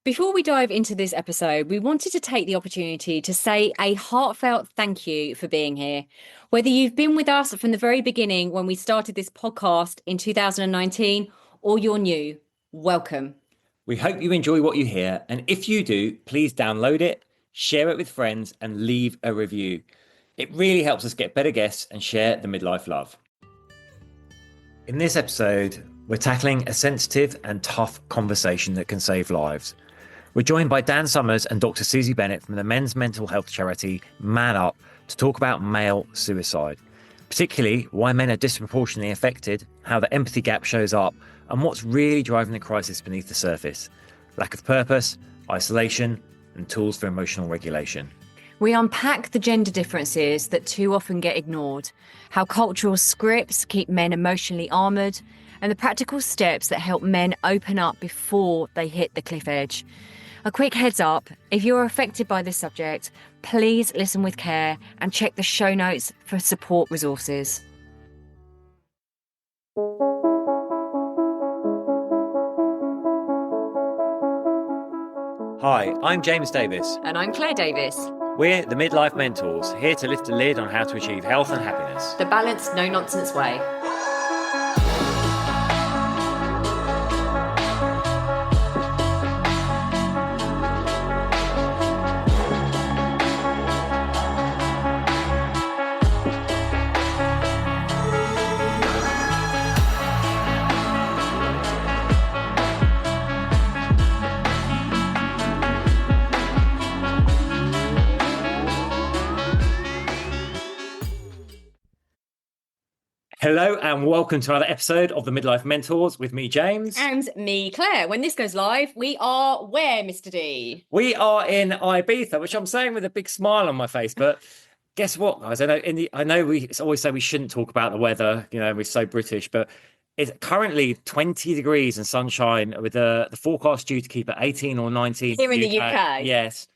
Before we dive into this episode, we wanted to take the opportunity to say a heartfelt thank you for being here. Whether you've been with us from the very beginning when we started this podcast in 2019 or you're new, welcome. We hope you enjoy what you hear, and if you do, please download it, share it with friends, and leave a review. It really helps us get better guests and share the midlife love. In this episode, we're tackling a sensitive and tough conversation that can save lives. We're joined by Dan Summers and Dr. Susie Bennett from the men's mental health charity ManUp to talk about male suicide, particularly why men are disproportionately affected, how the empathy gap shows up, and what's really driving the crisis beneath the surface: lack of purpose, isolation, and tools for emotional regulation. We unpack the gender differences that too often get ignored, how cultural scripts keep men emotionally armoured, and the practical steps that help men open up before they hit the cliff edge. A quick heads up, if you're affected by this subject, please listen with care and check the show notes for support resources. Hi, I'm James Davis. And I'm Claire Davis. We're the Midlife Mentors, here to lift the lid on how to achieve health and happiness. The balanced, no-nonsense way. Hello and welcome to another episode of the Midlife Mentors with me, James. And me, Claire. When this goes live, we are where, Mr. D? We are in Ibiza, which I'm saying with a big smile on my face, but guess what, guys? I know we always say we shouldn't talk about the weather, we're so British, but it's currently 20 degrees and sunshine with the forecast due to keep at 18 or 19. Here in the UK? Yes.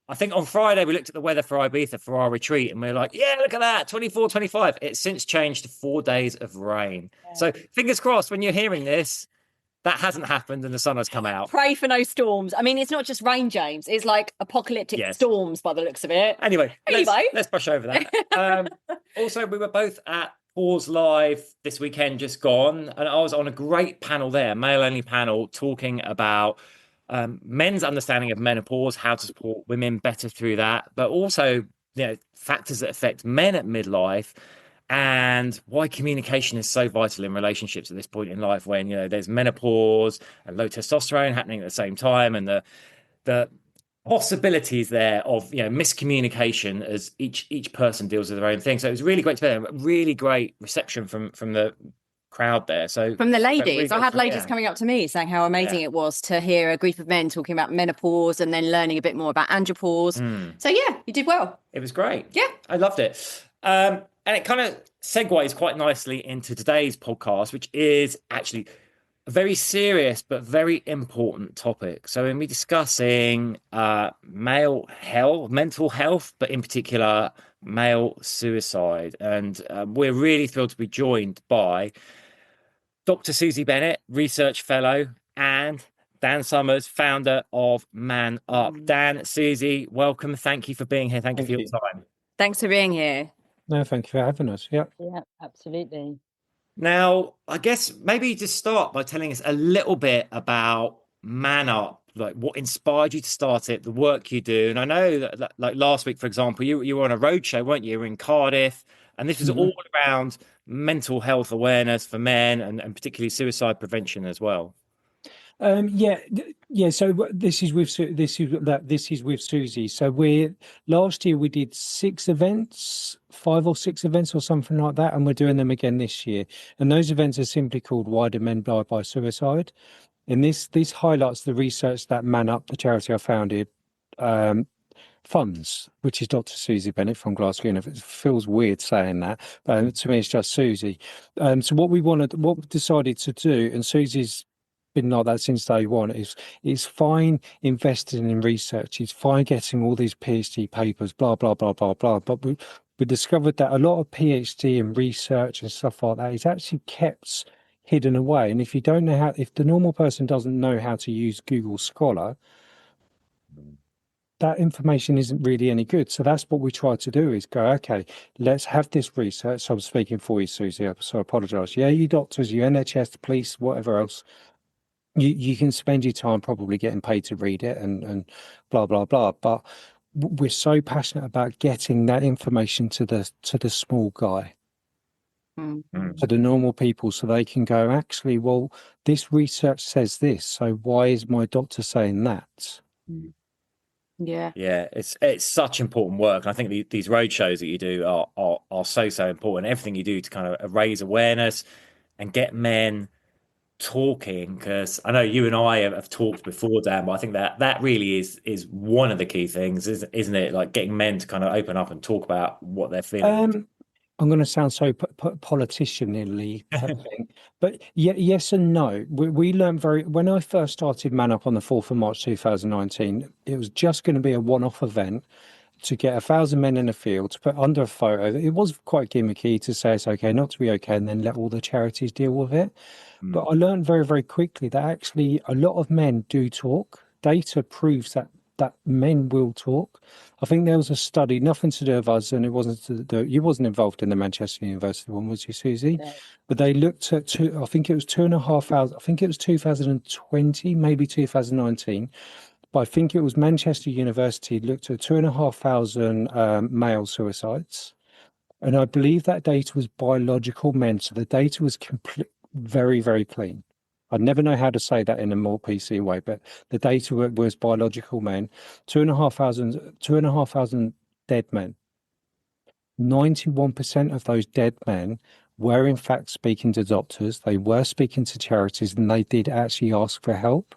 I think on Friday we looked at the weather for Ibiza for our retreat and we are like, yeah, look at that, 24, 25. It's since changed to 4 days of rain. Yeah. So fingers crossed when you're hearing this, that hasn't happened and the sun has come out. Pray for no storms. I mean, it's not just rain, James. It's like apocalyptic storms by the looks of it. Anyway. Let's brush over that. Also, we were both at Pause Live this weekend just gone, and I was on a great panel there, male-only panel, talking about men's understanding of menopause, how to support women better through that, but also factors that affect men at midlife and why communication is so vital in relationships at this point in life when there's menopause and low testosterone happening at the same time, and the possibilities there of miscommunication as each person deals with their own thing. So it was really great to hear, really great reception from the crowd there. So from the ladies, really I had ladies coming up to me saying how amazing it was to hear a group of men talking about menopause and then learning a bit more about andropause. So yeah, you did well. It was great. Yeah, I loved it. And it kind of segues quite nicely into today's podcast, which is actually a very serious but very important topic. So we'll be discussing male health, mental health, but in particular male suicide. And we're really thrilled to be joined by Dr. Susie Bennett, research fellow, and Dan Summers, founder of ManUp. Dan, Susie, welcome. Thank you for being here. Thank you for your time. Thanks for being here. No, thank you for having us. Yeah, absolutely. Now, I guess maybe just start by telling us a little bit about ManUp, like what inspired you to start it, the work you do. And I know that like last week, for example, you were on a roadshow, weren't you? You were in Cardiff, and this was all around mental health awareness for men and particularly suicide prevention as well. Yeah. So this is with Susie. So last year we did 5 or 6 events or something like that, and we're doing them again this year. And those events are simply called Why Do Men Die by Suicide? And this highlights the research that ManUp, the charity I founded, funds, which is Dr. Susie Bennett from Glasgow. It feels weird saying that, but to me it's just Susie. So what we decided to do, and Susie's been like that since day one, is fine investing in research, it's fine getting all these PhD papers, blah blah blah blah blah, but we discovered that a lot of PhD and research and stuff like that is actually kept hidden away. And if the normal person doesn't know how to use Google Scholar, that information isn't really any good. So that's what we try to do, is go, okay, let's have this research. So I'm speaking for you, Susie, so I apologise. Yeah, you doctors, you NHS, the police, whatever else, you can spend your time probably getting paid to read it and blah, blah, blah. But we're so passionate about getting that information to the small guy, to the normal people, so they can go, actually, well, this research says this, so why is my doctor saying that? Yeah. Yeah, it's such important work. And I think these road shows that you do are so important. Everything you do to kind of raise awareness and get men talking, because I know you and I have talked before, Dan, but I think that really is one of the key things, isn't it? Like getting men to kind of open up and talk about what they're feeling. I'm going to sound so politicianly, I think, but yes and no. We learned when I first started ManUp on the 4th of March 2019, it was just going to be a one-off event to get 1,000 men in a field to put under a photo. It was quite gimmicky to say it's okay not to be okay, and then let all the charities deal with it. But I learned very, very quickly that actually a lot of men do talk. Data proves that men will talk. I think there was a study, nothing to do with us, and it wasn't you wasn't involved in the Manchester University one, was you, Susie? No. But they looked at I think it was 2,500. I think it was 2020, maybe 2019. But I think it was Manchester University looked at 2,500 male suicides. And I believe that data was biological men. So the data was very, very clean. I never know how to say that in a more PC way, but the data was biological men, 2,500 dead men. 91% of those dead men were in fact speaking to doctors. They were speaking to charities, and they did actually ask for help.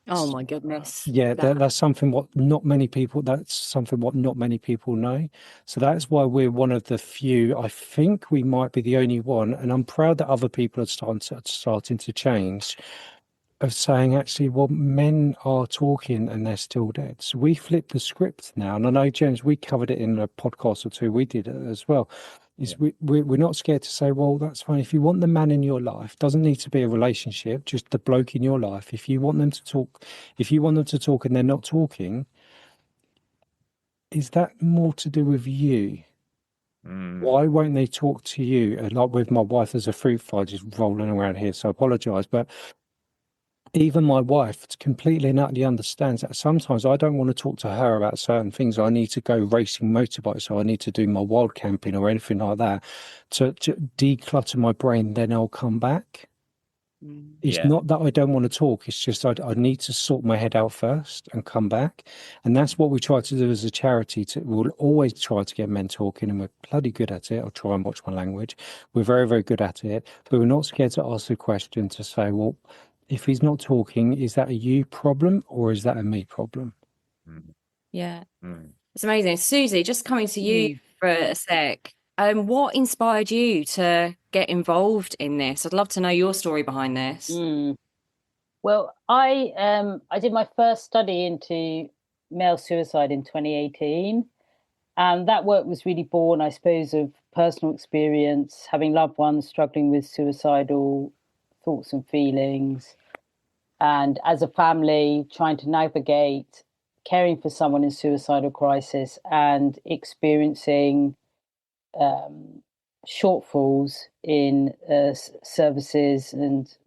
Oh my goodness. Yeah, that's something what not many people. That's something what not many people know. So that's why we're one of the few. I think we might be the only one, and I'm proud that other people are starting to change. Of saying actually, well, men are talking and they're still dead. So we flip the script now, and I know, James, we covered it in a podcast or two. We did it as well. Is we're not scared to say, well, that's fine. If you want the man in your life, doesn't need to be a relationship, just the bloke in your life. If you want them to talk, and they're not talking, is that more to do with you? Why won't they talk to you? Like with my wife, there's a fruit fly just rolling around here, so I apologise, but even my wife completely and utterly understands that sometimes I don't want to talk to her about certain things. I need to go racing motorbikes, so I need to do my wild camping or anything like that to declutter my brain. Then I'll come back. It's not that I don't want to talk. It's just I need to sort my head out first and come back. And that's what we try to do as a charity. We'll always try to get men talking, and we're bloody good at it. I'll try and watch my language. We're very, very good at it. But we're not scared to ask the question to say, well, if he's not talking, is that a you problem or is that a me problem? Yeah. It's amazing. Susie, just coming to you for a sec. What inspired you to get involved in this? I'd love to know your story behind this. Well, I did my first study into male suicide in 2018. And that work was really born, I suppose, of personal experience, having loved ones struggling with suicidal thoughts and feelings. And as a family, trying to navigate caring for someone in suicidal crisis and experiencing shortfalls in services and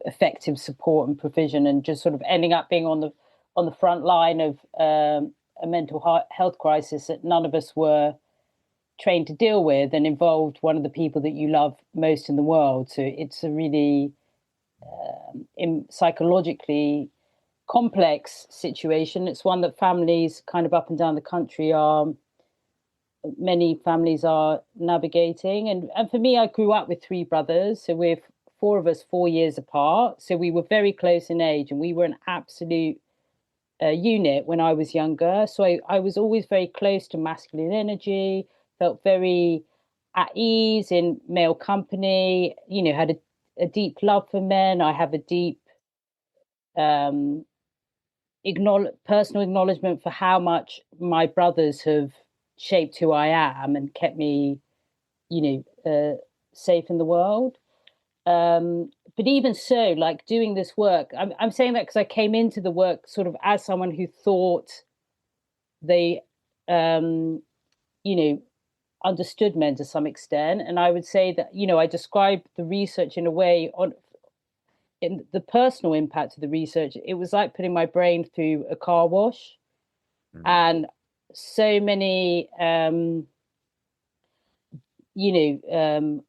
effective support and provision, and just sort of ending up being on the front line of a mental health crisis that none of us were trained to deal with, and involved one of the people that you love most in the world. So it's a really psychologically complex situation. It's one that families kind of up and down the country many families are navigating. And for me, I grew up with three brothers. So we're four of us 4 years apart. So we were very close in age, and we were an absolute unit when I was younger. So I was always very close to masculine energy, felt very at ease in male company, had a deep love for men. I have a deep personal acknowledgement for how much my brothers have shaped who I am and kept me, safe in the world. but even so, like doing this work, I'm saying that because I came into the work sort of as someone who thought they, you know, understood men to some extent. And I would say that, you know, I described the research in a way on in the personal impact of the research. It was like putting my brain through a car wash. And so many,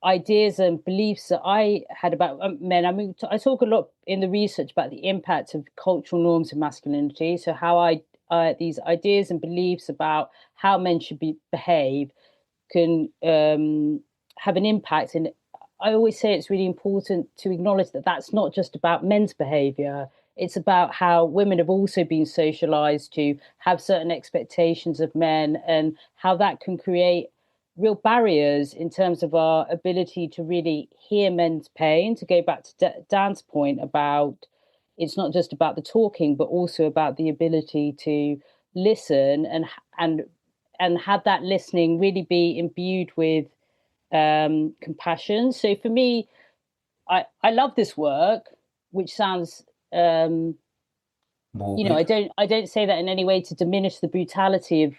ideas and beliefs that I had about men. I mean, I talk a lot in the research about the impact of cultural norms of masculinity. So how these ideas and beliefs about how men should behave can have an impact. And I always say it's really important to acknowledge that that's not just about men's behavior. It's about how women have also been socialized to have certain expectations of men, and how that can create real barriers in terms of our ability to really hear men's pain. To go back to Dan's point about it's not just about the talking, but also about the ability to listen and have that listening really be imbued with compassion. So for me, I love this work, which sounds I don't say that in any way to diminish the brutality of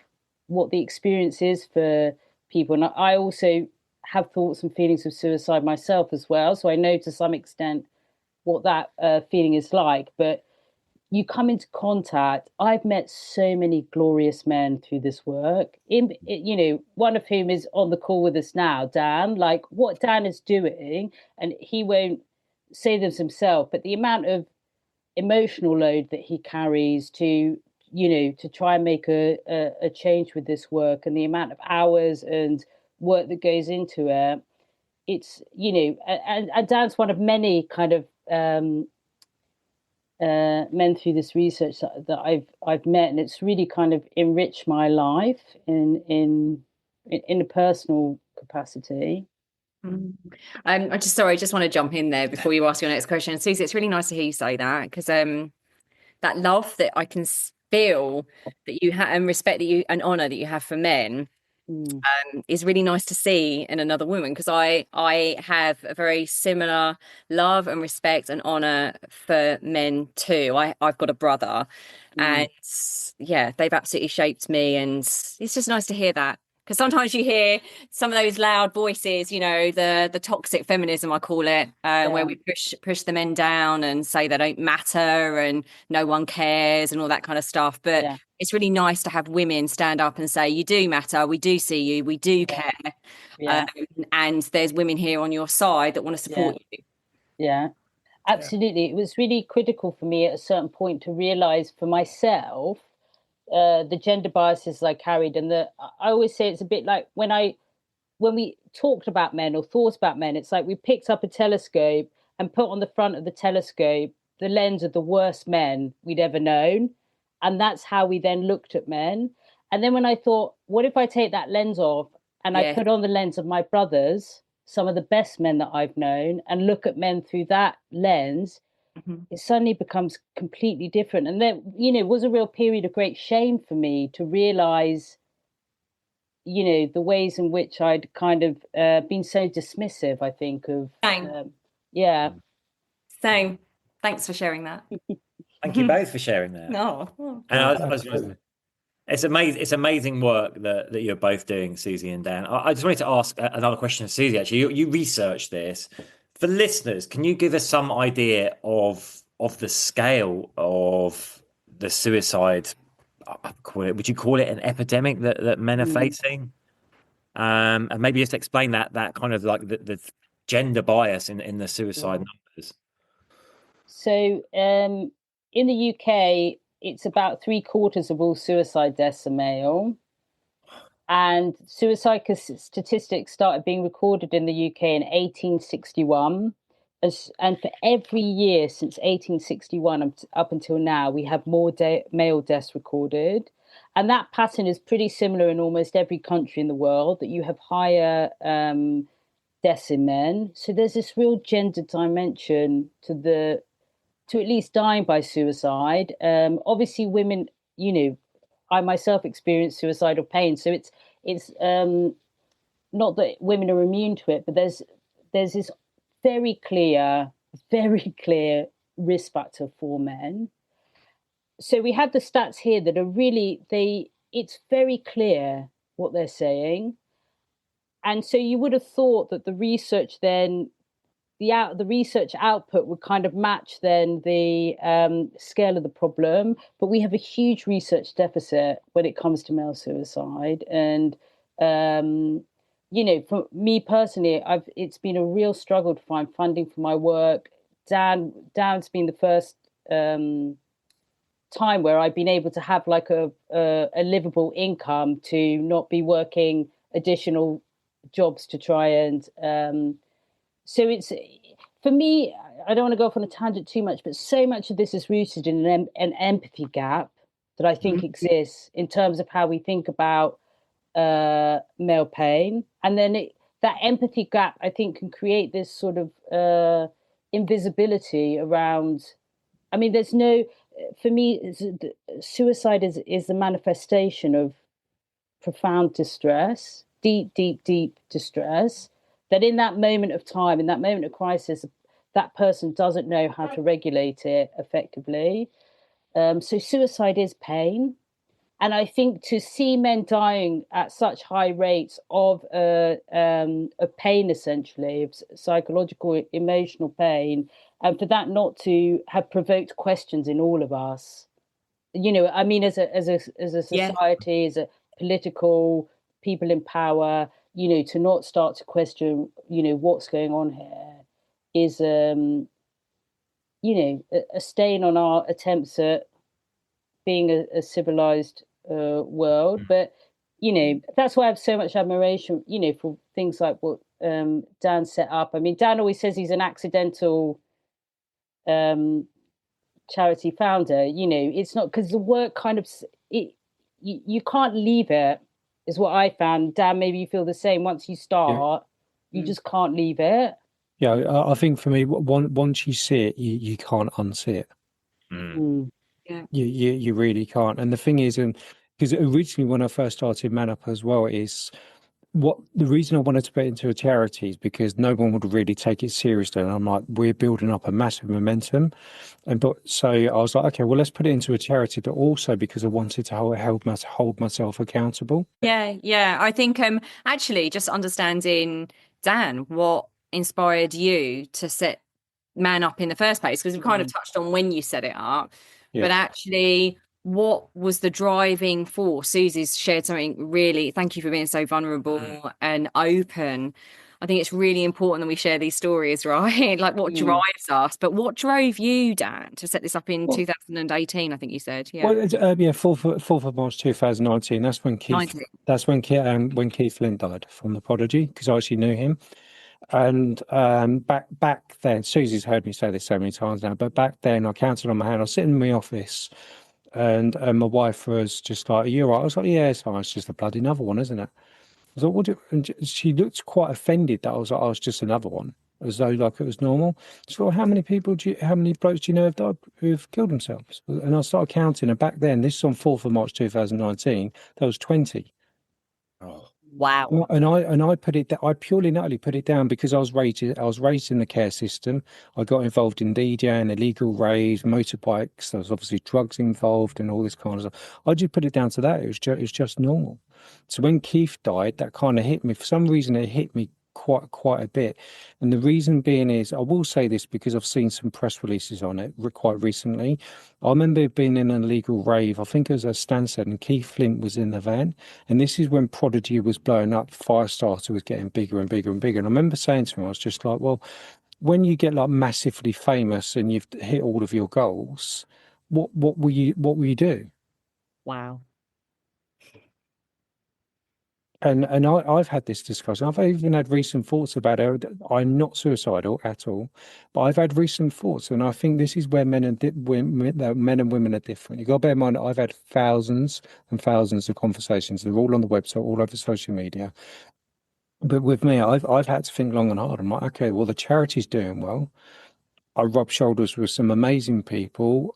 what the experience is for people. And I also have thoughts and feelings of suicide myself as well. So I know to some extent what that feeling is like. But you come into contact. I've met so many glorious men through this work. One of whom is on the call with us now, Dan. Like what Dan is doing, and he won't say this himself, but the amount of emotional load that he carries to try and make a change with this work, and the amount of hours and work that goes into it. It's and Dan's one of many kind of men through this research that I've met, and it's really kind of enriched my life in a personal capacity. I just want to jump in there before you ask your next question. Susie, it's really nice to hear you say that, because that love that I can feel that you have, and respect that you, and honor that you have for men, is really nice to see in another woman, because I have a very similar love and respect and honor for men too. I've got a brother, and yeah, they've absolutely shaped me, and it's just nice to hear that. Because sometimes you hear some of those loud voices, the toxic feminism, I call it, where we push the men down and say they don't matter and no one cares and all that kind of stuff. But it's really nice to have women stand up and say, you do matter, we do see you, we do care. And there's women here on your side that want to support you. Yeah, absolutely. It was really critical for me at a certain point to realize for myself the gender biases I carried, and I always say it's a bit like when we talked about men or thought about men, it's like we picked up a telescope and put on the front of the telescope the lens of the worst men we'd ever known, and that's how we then looked at men. And then when I thought, what if I take that lens off and I put on the lens of my brothers, some of the best men that I've known, and look at men through that lens, it suddenly becomes completely different. And there, it was a real period of great shame for me to realize, the ways in which I'd kind of been so dismissive, I think, of. Same. Thanks for sharing that. Thank you both for sharing that. And it's amazing work that you're both doing, Susie and Dan. I just wanted to ask another question of Susie. Actually, you researched this. For listeners, can you give us some idea of the scale of the suicide? Would you call it an epidemic that men are facing? And maybe just explain that kind of like the gender bias in the suicide numbers. So in the UK, it's about 3/4 of all suicide deaths are male. And suicide statistics started being recorded in the UK in 1861. And for every year since 1861 up until now, we have more male deaths recorded. And that pattern is pretty similar in almost every country in the world, that you have higher deaths in men. So there's this real gender dimension to at least dying by suicide. Obviously, women, I myself experienced suicidal pain, so it's not that women are immune to it, but there's this very clear very clear risk factor for men. So we had the stats here that are really, it's very clear what they're saying. And so you would have thought that the research then, the research output would kind of match then the scale of the problem. But we have a huge research deficit when it comes to male suicide. And, you know, for me personally, it's been a real struggle to find funding for my work. Dan's been the first time where I've been able to have like a livable income to not be working additional jobs to try and so it's, for me, I don't want to go off on a tangent too much, but so much of this is rooted in an empathy gap that I think exists in terms of how we think about male pain. And then that empathy gap, I think, can create this sort of invisibility around, I mean, there's no, for me, suicide is the manifestation of profound distress, deep distress, that in that moment of time, in that moment of crisis, that person doesn't know how to regulate it effectively. So suicide is pain. And I think to see men dying at such high rates of pain, essentially, of psychological, emotional pain, and for that not to have provoked questions in all of us, you know, I mean, as a society, as a political people in power, you know, to not start to question, you know, what's going on here is, you know, a stain on our attempts at being a civilized world. But, you know, that's why I have so much admiration, you know, for things like what Dan set up. I mean, Dan always says he's an accidental charity founder. You know, it's not because the work kind of, you can't leave it, is what I found. Dan, maybe you feel the same. Once you start, you just can't leave it. Yeah, I think for me, once you see it, you can't unsee it. Yeah. You really can't. And the thing is, because originally when I first started ManUp as well, is the reason I wanted to put it into a charity is because no one would really take it seriously. And I'm like, we're building up a massive momentum. So I was like, okay, well, let's put it into a charity, but also because I wanted to hold myself accountable. Yeah. I think actually just understanding, Dan, what inspired you to set ManUp in the first place, because we kind of touched on when you set it up, but actually what was the driving force? Susie's shared something really, thank you for being so vulnerable and open. I think it's really important that we share these stories, right? Like what drives us, but what drove you, Dan, to set this up in 2018? I think you said, Well, 4th of March 2019. That's when Keith Flint died from the Prodigy, because I actually knew him. And back then, Susie's heard me say this so many times now, but back then I counted on my hand. I was sitting in my office, and my wife was just like, "Are you all right?" I was like, "Yeah, it's fine. It's just a bloody another one, isn't it?" I was like, "What?" And she looked quite offended that I was like, "Oh, it's just another one," as though like it was normal. So, well, how many blokes do you know have died, who've killed themselves? And I started counting, and back then, this is on 4th of March 2019, there was 20. Oh. Wow. And I put it. I purely and utterly put it down because I was raised in the care system. I got involved in DJing, illegal raves, motorbikes. There was obviously drugs involved and all this kind of stuff. I just put it down to that. It was just normal. So when Keith died, that kind of hit me. For some reason, it hit me quite a bit. And the reason being is, I will say this because I've seen some press releases on it quite recently. I remember being in an illegal rave, I think it was at Stansted, and Keith Flint was in the van. And this is when Prodigy was blowing up, Firestarter was getting bigger and bigger and bigger. And I remember saying to him, I was just like, well, when you get like massively famous and you've hit all of your goals, what will you do? Wow. And I've had this discussion. I've even had recent thoughts about it. I'm not suicidal at all, but I've had recent thoughts, and I think this is where men and women are different. You got to bear in mind, I've had thousands and thousands of conversations. They're all on the website, all over social media. But with me, I've had to think long and hard. I'm like, okay, well, the charity's doing well. I rub shoulders with some amazing people.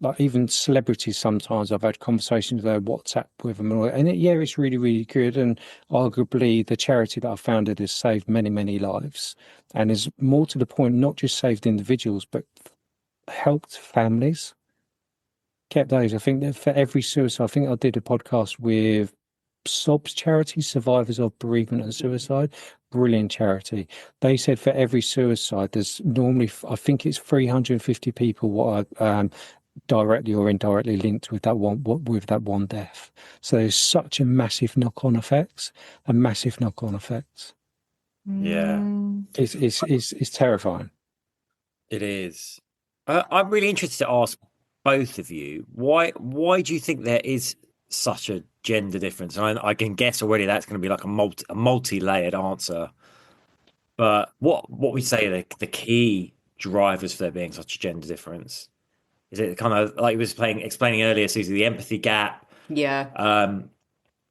like even celebrities, sometimes I've had conversations with WhatsApp with them, and it's really, really good. And arguably, the charity that I founded has saved many, many lives, and is more to the point, not just saved individuals, but helped families. Kept those. I think that for every suicide, I think I did a podcast with SOBS charity, Survivors of Bereavement and Suicide. Brilliant charity. They said for every suicide, there's normally, I think it's 350 people what are directly or indirectly linked with that one death. So there's such a massive knock-on effects, Yeah. It's terrifying. It is. I'm really interested to ask both of you, why do you think there is such a gender difference? And I can guess already that's going to be like a multi-layered answer. But what we say are the key drivers for there being such a gender difference? Is it kind of like you was explaining earlier, Susie, the empathy gap? Yeah.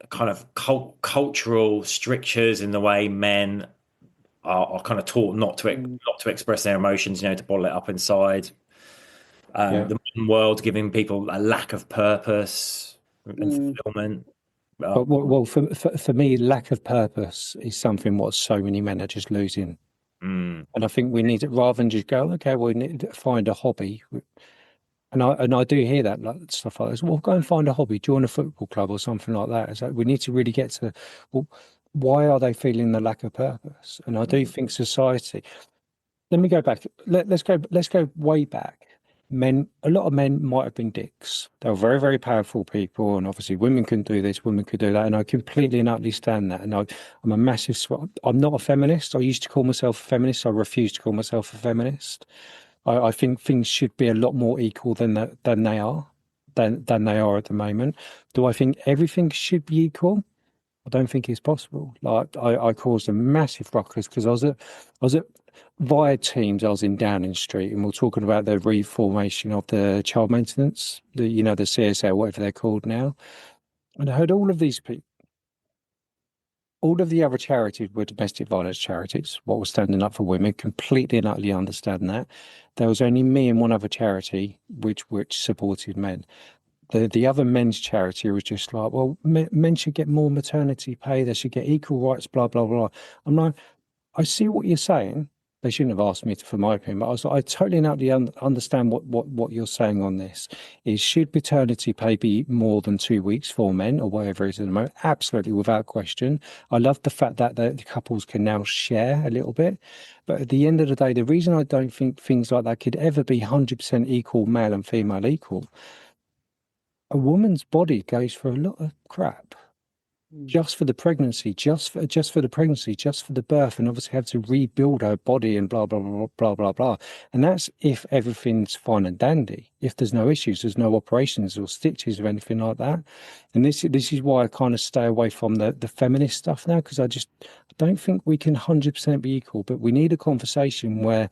Kind of cultural strictures in the way men are kind of taught not to express their emotions, to bottle it up inside. The modern world giving people a lack of purpose and fulfillment. But well, for me, lack of purpose is something what so many men are just losing. And I think we need it, rather than just go, okay, we need to find a hobby. And I do hear that, like stuff like this. Well, go and find a hobby, join a football club or something like that. It's like we need to really get to, well, why are they feeling the lack of purpose? And I do think society. Let me go back. Let's go way back. A lot of men might have been dicks. They were very, very powerful people, and obviously women can do this, women could do that, and I completely and utterly stand that. And I'm a massive. I'm not a feminist. I used to call myself a feminist. I refuse to call myself a feminist. I think things should be a lot more equal than they are at the moment. Do I think everything should be equal? I don't think it's possible. Like I caused a massive ruckus because I was at via Teams. I was in Downing Street, and we're talking about the reformation of the child maintenance, the CSL, whatever they're called now. And I heard all of these people. All of the other charities were domestic violence charities, what was standing up for women, completely and utterly understand that. There was only me and one other charity which supported men. The other men's charity was just like, well, men should get more maternity pay, they should get equal rights, blah, blah, blah. I'm like, I see what you're saying. They shouldn't have asked me for my opinion, but I was like, I totally and utterly understand what you're saying on this. Is should paternity pay be more than 2 weeks for men or whatever it is at the moment? Absolutely, without question. I love the fact that the couples can now share a little bit. But at the end of the day, the reason I don't think things like that could ever be 100% equal, male and female equal, a woman's body goes through a lot of crap. Just for the pregnancy, just for the pregnancy, just for the birth, and obviously have to rebuild her body and blah blah blah blah blah blah. And that's if everything's fine and dandy. If there's no issues, there's no operations or stitches or anything like that. And this is why I kind of stay away from the feminist stuff now, because I don't think we can 100% be equal. But we need a conversation where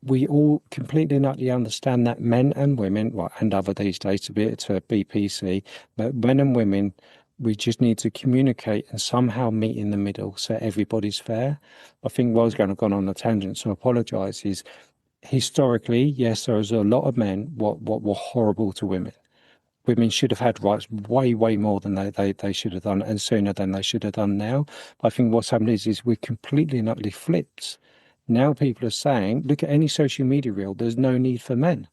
we all completely and utterly understand that men and women, well, and other these days to be PC, but men and women. We just need to communicate and somehow meet in the middle so everybody's fair. I think I was going to go on a tangent, so I apologise. Is historically, yes, there was a lot of men what were horrible to women. Women should have had rights way, way more than they should have done, and sooner than they should have done now. But I think what's happened is we're completely and utterly flipped. Now people are saying, look at any social media reel, there's no need for men.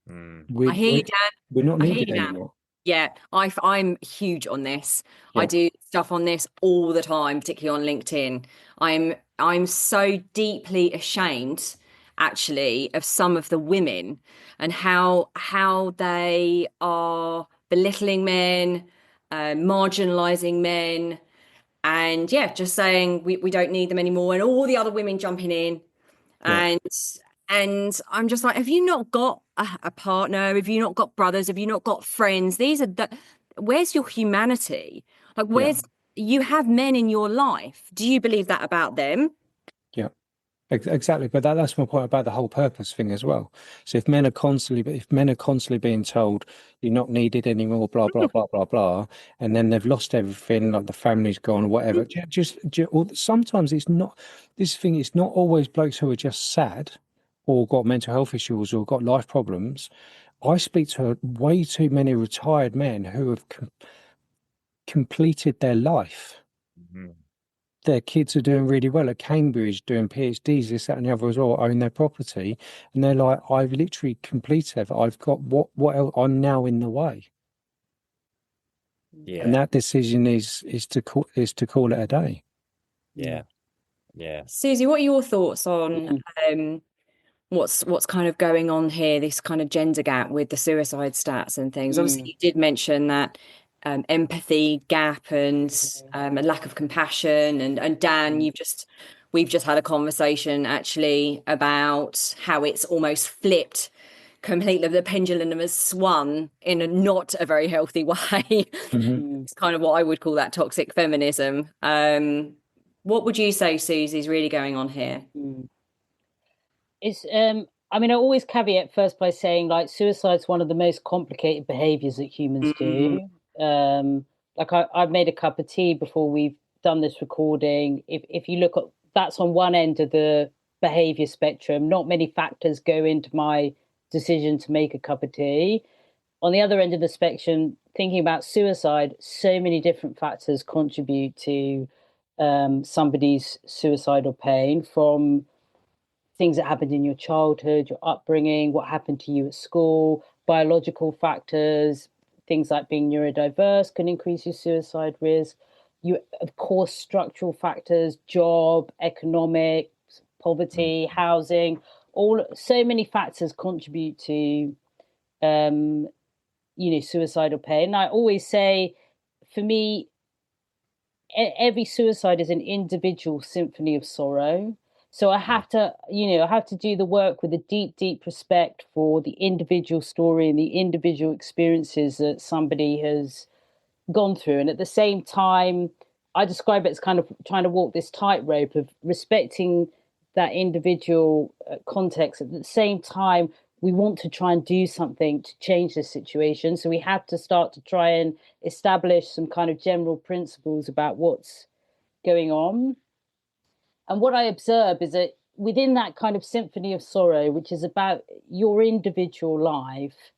I hear you, Dan. We're not needed anymore. Yeah, I'm huge on this. Yeah. I do stuff on this all the time, particularly on LinkedIn. I'm so deeply ashamed, actually, of some of the women and how they are belittling men, marginalizing men, and just saying we don't need them anymore, and all the other women jumping in, and I'm just like, have you not got a partner? Have you not got brothers? Have you not got friends? Where's your humanity? Like, you have men in your life. Do you believe that about them? Yeah, exactly. But that's my point about the whole purpose thing as well. So if men are constantly being told you're not needed anymore, blah, blah, blah, blah, blah, and then they've lost everything, like the family's gone or whatever, or sometimes it's not, it's not always blokes who are just sad or got mental health issues or got life problems. I speak to way too many retired men who have completed their life. Mhm. Their kids are doing really well at Cambridge, doing PhDs, this, that, and the other as well, own their property, and they're like, "I've literally completed it. I've got what else? I'm now in the way." Yeah. And that decision is to call it a day. Yeah. Yeah. Susie, what are your thoughts on what's kind of going on here, this kind of gender gap with the suicide stats and things? Obviously, you did mention that empathy gap and a lack of compassion. And Dan, we've just had a conversation actually about how it's almost flipped completely. The pendulum has swung in a not a very healthy way. It's kind of what I would call that toxic feminism. What would you say, Susie, is really going on here? It's I mean, I always caveat first by saying, like, suicide's one of the most complicated behaviors that humans do. Like, I've made a cup of tea before we've done this recording. If you look at, that's on one end of the behavior spectrum. Not many factors go into my decision to make a cup of tea. On the other end of the spectrum, thinking about suicide, so many different factors contribute to somebody's suicidal pain, from things that happened in your childhood, your upbringing, what happened to you at school, biological factors, things like being neurodiverse can increase your suicide risk. You, of course, structural factors, job, economics, poverty, housing, so many factors contribute to suicidal pain. And I always say, for me, every suicide is an individual symphony of sorrow. So I have to, do the work with a deep, deep respect for the individual story and the individual experiences that somebody has gone through. And at the same time, I describe it as kind of trying to walk this tightrope of respecting that individual context. At the same time, we want to try and do something to change this situation. So we have to start to try and establish some kind of general principles about what's going on. And what I observe is that within that kind of symphony of sorrow, which is about your individual life,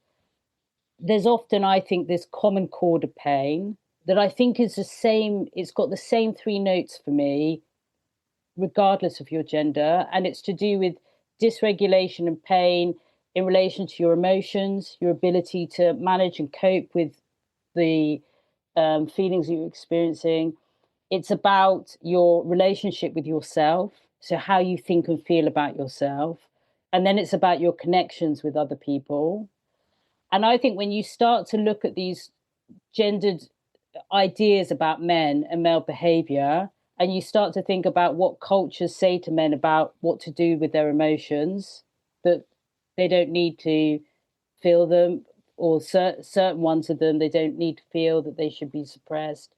there's often, I think, this common chord of pain that I think is the same. It's got the same three notes for me, regardless of your gender. And it's to do with dysregulation and pain in relation to your emotions, your ability to manage and cope with the feelings that you're experiencing. It's about your relationship with yourself, so how you think and feel about yourself. And then it's about your connections with other people. And I think when you start to look at these gendered ideas about men and male behavior, and you start to think about what cultures say to men about what to do with their emotions, that they don't need to feel them, or certain ones of them, they don't need to feel, that they should be suppressed.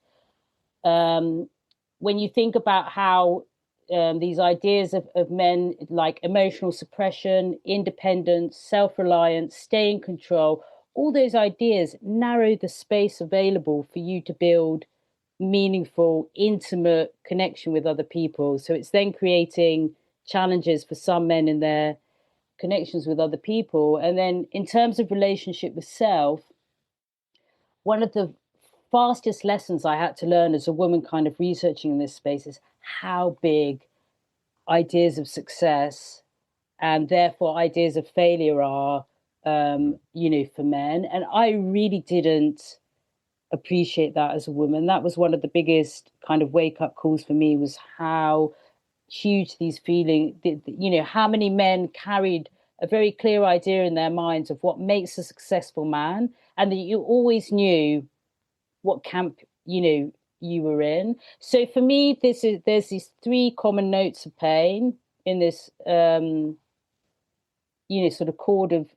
When you think about how these ideas of men, like emotional suppression, independence, self-reliance, stay in control, all those ideas narrow the space available for you to build meaningful, intimate connection with other people. So it's then creating challenges for some men in their connections with other people. And then in terms of relationship with self, one of the fastest lessons I had to learn as a woman kind of researching in this space is how big ideas of success and therefore ideas of failure are, for men. And I really didn't appreciate that as a woman. That was one of the biggest kind of wake up calls for me, was how huge these feelings, how many men carried a very clear idea in their minds of what makes a successful man, and that you always knew what camp you were in. So for me, there's these three common notes of pain in this sort of chord of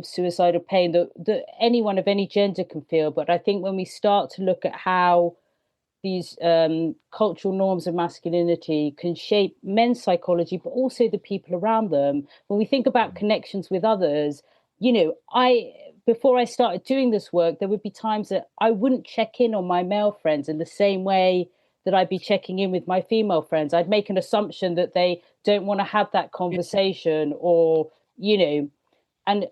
suicidal pain that anyone of any gender can feel. But I think when we start to look at how these cultural norms of masculinity can shape men's psychology, but also the people around them, when we think about connections with others, before I started doing this work, there would be times that I wouldn't check in on my male friends in the same way that I'd be checking in with my female friends. I'd make an assumption that they don't want to have that conversation, or, and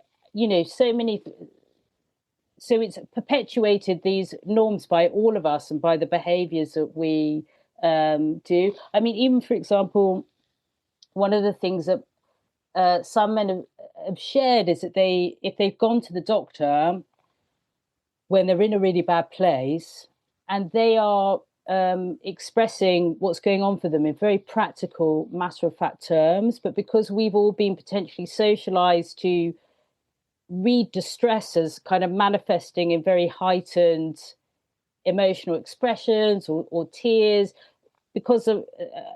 so it's perpetuated these norms by all of us and by the behaviors that we do. I mean, even for example, one of the things that some men have shared is that if they've gone to the doctor when they're in a really bad place and they are expressing what's going on for them in very practical, matter-of-fact terms, but because we've all been potentially socialized to read distress as kind of manifesting in very heightened emotional expressions or tears, because of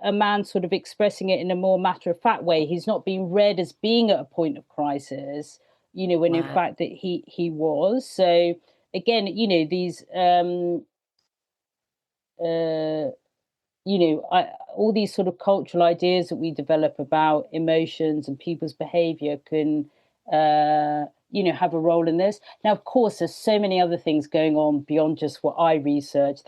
a man sort of expressing it in a more matter-of-fact way, he's not being read as being at a point of crisis, when in fact that he was. So again, these all these sort of cultural ideas that we develop about emotions and people's behavior can have a role in this. Now, of course, there's so many other things going on beyond just what I research.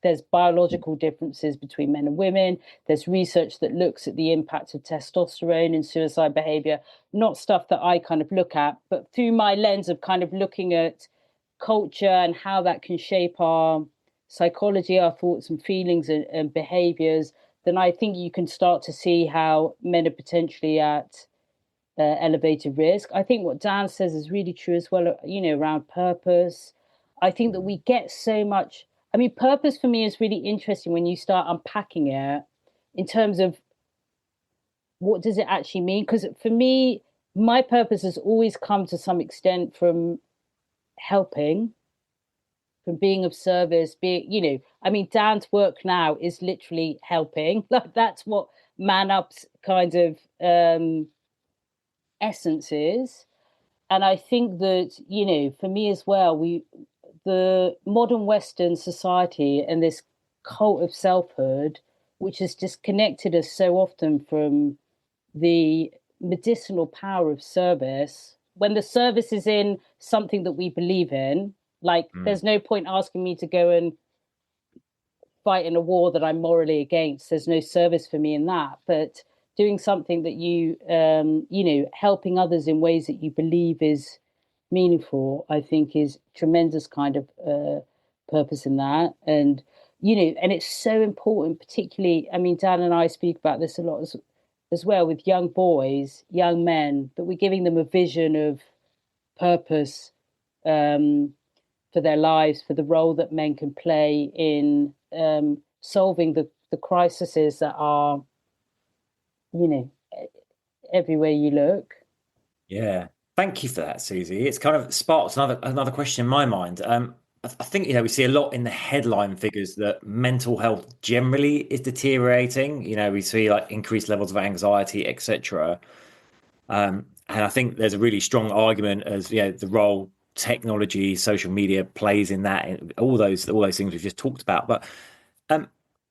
There's biological differences between men and women. There's research that looks at the impact of testosterone in suicide behavior, not stuff that I kind of look at, but through my lens of kind of looking at culture and how that can shape our psychology, our thoughts and feelings and behaviors, then I think you can start to see how men are potentially at elevated risk. I think what Dan says is really true as well, around purpose. I think that we get so much. I mean, purpose for me is really interesting when you start unpacking it in terms of what does it actually mean? Because for me, my purpose has always come to some extent from helping, from being of service, Dan's work now is literally helping. Like that's what ManUp's kind of essence is. And I think that, for me as well, the modern Western society and this cult of selfhood, which has disconnected us so often from the medicinal power of service, when the service is in something that we believe in, like there's no point asking me to go and fight in a war that I'm morally against. There's no service for me in that. But doing something that you, helping others in ways that you believe is meaningful, I think is tremendous kind of purpose in that. And, and it's so important, particularly, I mean, Dan and I speak about this a lot as well with young boys, young men, that we're giving them a vision of purpose for their lives, for the role that men can play in solving the crises that are, everywhere you look. Yeah. Thank you for that, Susie. It's kind of sparked another question in my mind. I think we see a lot in the headline figures that mental health generally is deteriorating. We see like increased levels of anxiety, etc. And I think there's a really strong argument as the role technology, social media plays in that, and all those things we've just talked about. But are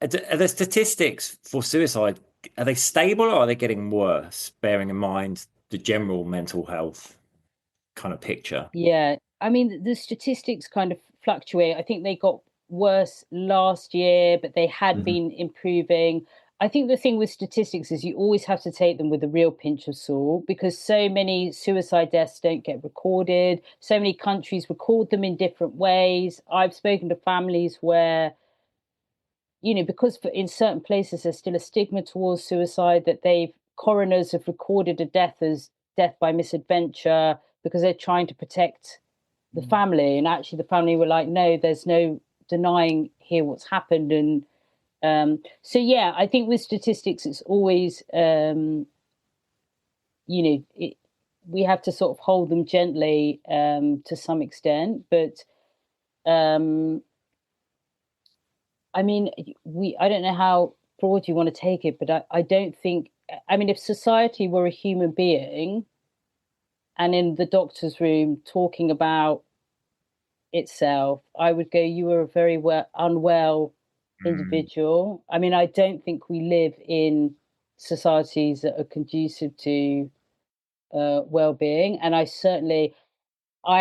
the statistics for suicide, are they stable or are they getting worse? Bearing in mind the general mental health kind of picture. Yeah, I mean the statistics kind of fluctuate. I think they got worse last year, but they had been improving. I think the thing with statistics is you always have to take them with a real pinch of salt because so many suicide deaths don't get recorded. So many countries record them in different ways. I've spoken to families where, because in certain places there's still a stigma towards suicide, that coroners have recorded a death as death by misadventure because they're trying to protect the family. And actually the family were like, no, there's no denying here what's happened. And so, yeah, I think with statistics, it's always, we have to sort of hold them gently to some extent. But I mean, I don't know how broad you want to take it, but I don't think, I mean, if society were a human being and in the doctor's room talking about itself, I would go, you are a very unwell individual. I mean, I don't think we live in societies that are conducive to well-being. And I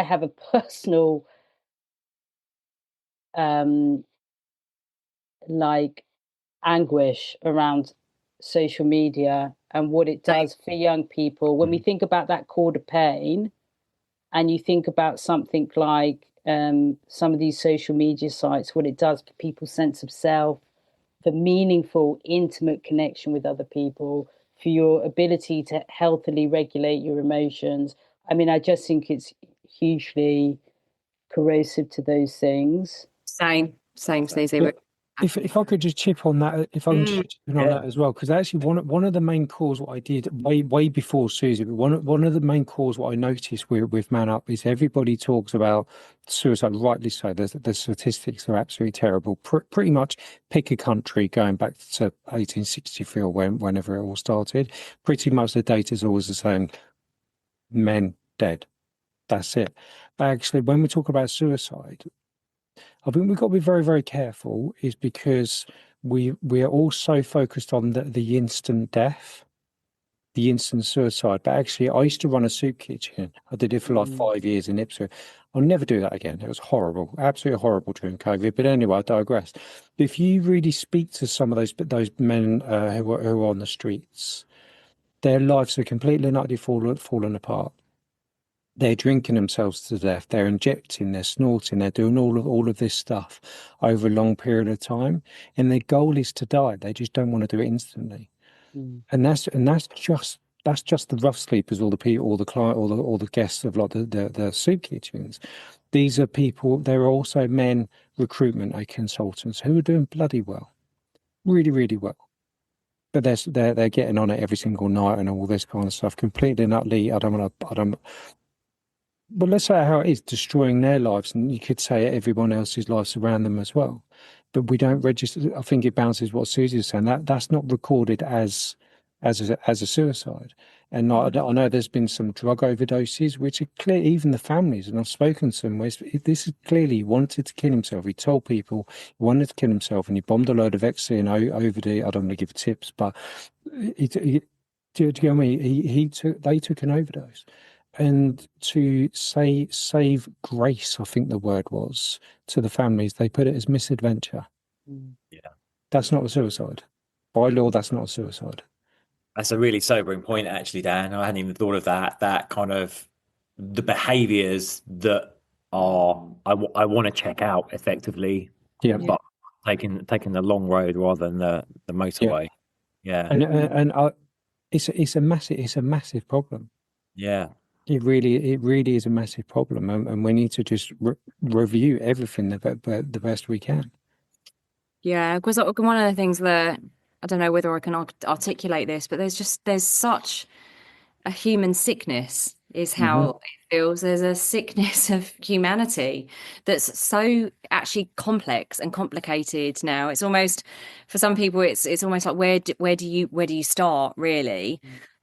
have a personal like anguish around social media and what it does for young people. When we think about that cord of pain, and you think about something like some of these social media sites, what it does for people's sense of self, for meaningful, intimate connection with other people, for your ability to healthily regulate your emotions. I mean, I just think it's hugely corrosive to those things. Same, Susie. Yeah. If I could just chip on that, if I can just chip in on that as well, because actually one of the main cause what I did way before Susie, but one of the main cause what I noticed with ManUp is everybody talks about suicide, rightly so. The statistics are absolutely terrible. Pretty much pick a country going back to 1863 or whenever it all started. Pretty much the data is always the same: men dead. That's it. But actually, when we talk about suicide, I think we've got to be very, very careful, is because we are all so focused on the instant death, the instant suicide. But actually, I used to run a soup kitchen. I did it for like 5 years in Ipswich. I'll never do that again. It was horrible, absolutely horrible during COVID. But anyway, I digress. If you really speak to some of those men who are on the streets, their lives are completely and utterly fallen apart. They're drinking themselves to death. They're injecting, they're snorting, they're doing all of this stuff over a long period of time, and their goal is to die. They just don't want to do it instantly. And that's just the rough sleepers, all the people, all the client, all the guests of like the soup kitchens. These are people. There are also men recruitment consultants who are doing bloody well, really, really well. But they're getting on it every single night and all this kind of stuff. Completely and utterly. Well, let's say how it is, destroying their lives, and you could say everyone else's lives around them as well. But we don't register. I think it bounces what Susie is saying. That's not recorded as a suicide. And I know there's been some drug overdoses, which are clear. Even the families, and I've spoken to them, where this is clearly he wanted to kill himself. He told people he wanted to kill himself, and he bombed a load of ecstasy and OD. I don't want to give tips, but do you get what I mean? They took an overdose. And to save grace, I think the word was, to the families, they put it as misadventure. Yeah. That's not a suicide. By law, that's not a suicide. That's a really sobering point, actually, Dan. I hadn't even thought of that. That kind of the behaviours that are I want to check out effectively, but taking the long road rather than the motorway. Yeah. And it's a massive problem. Yeah. It really is a massive problem, and we need to just review everything the best we can. Yeah, because one of the things that I don't know whether I can articulate this, but there's such a human sickness is how it feels. There's a sickness of humanity that's so actually complex and complicated now. It's almost, for some people, it's almost like where do you start, really?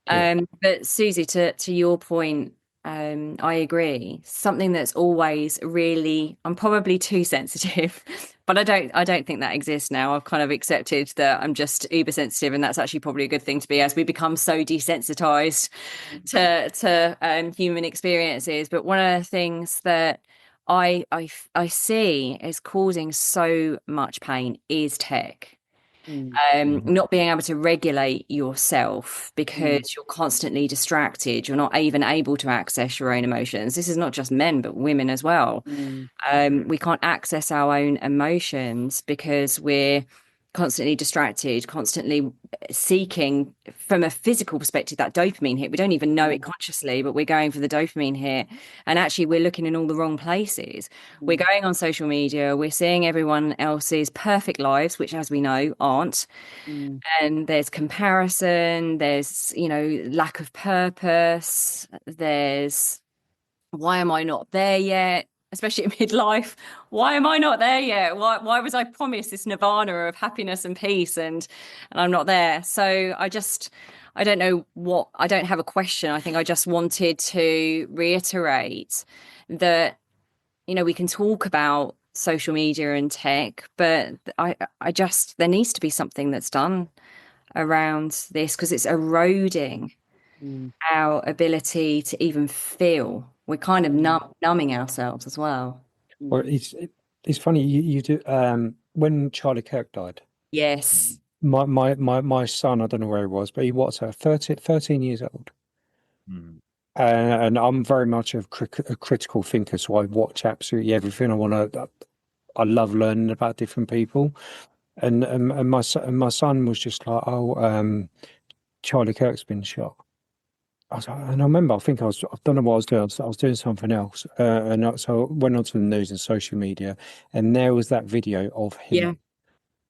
But Susie, to your point, I agree. Something that's always really, I'm probably too sensitive, but I don't think that exists now. I've kind of accepted that I'm just uber sensitive, and that's actually probably a good thing to be, as we become so desensitized to human experiences. But one of the things that I see is causing so much pain is tech. Not being able to regulate yourself because you're constantly distracted. You're not even able to access your own emotions. This is not just men, but women as well. We can't access our own emotions because we're constantly distracted, constantly seeking, from a physical perspective, that dopamine hit. We don't even know it consciously, but we're going for the dopamine hit, and actually we're looking in all the wrong places. We're going on social media, we're seeing everyone else's perfect lives, which, as we know, aren't. And there's comparison, there's lack of purpose, there's why am I not there yet? Especially at midlife, why am I not there yet? Why was I promised this nirvana of happiness and peace, and I'm not there? So I don't know what, I don't have a question. I think I just wanted to reiterate that, we can talk about social media and tech, but there needs to be something that's done around this, because it's eroding our ability to even feel. We're kind of numbing ourselves as well. Well, it's funny you do. When Charlie Kirk died, Yes. my son, I don't know where he was, but he was 13 years old. And I'm very much a critical thinker, so I watch absolutely everything. I love learning about different people, and my son was just like, oh, Charlie Kirk's been shot. And I remember, I don't know what I was doing. I was doing something else, so I went onto the news and social media, and there was that video of him,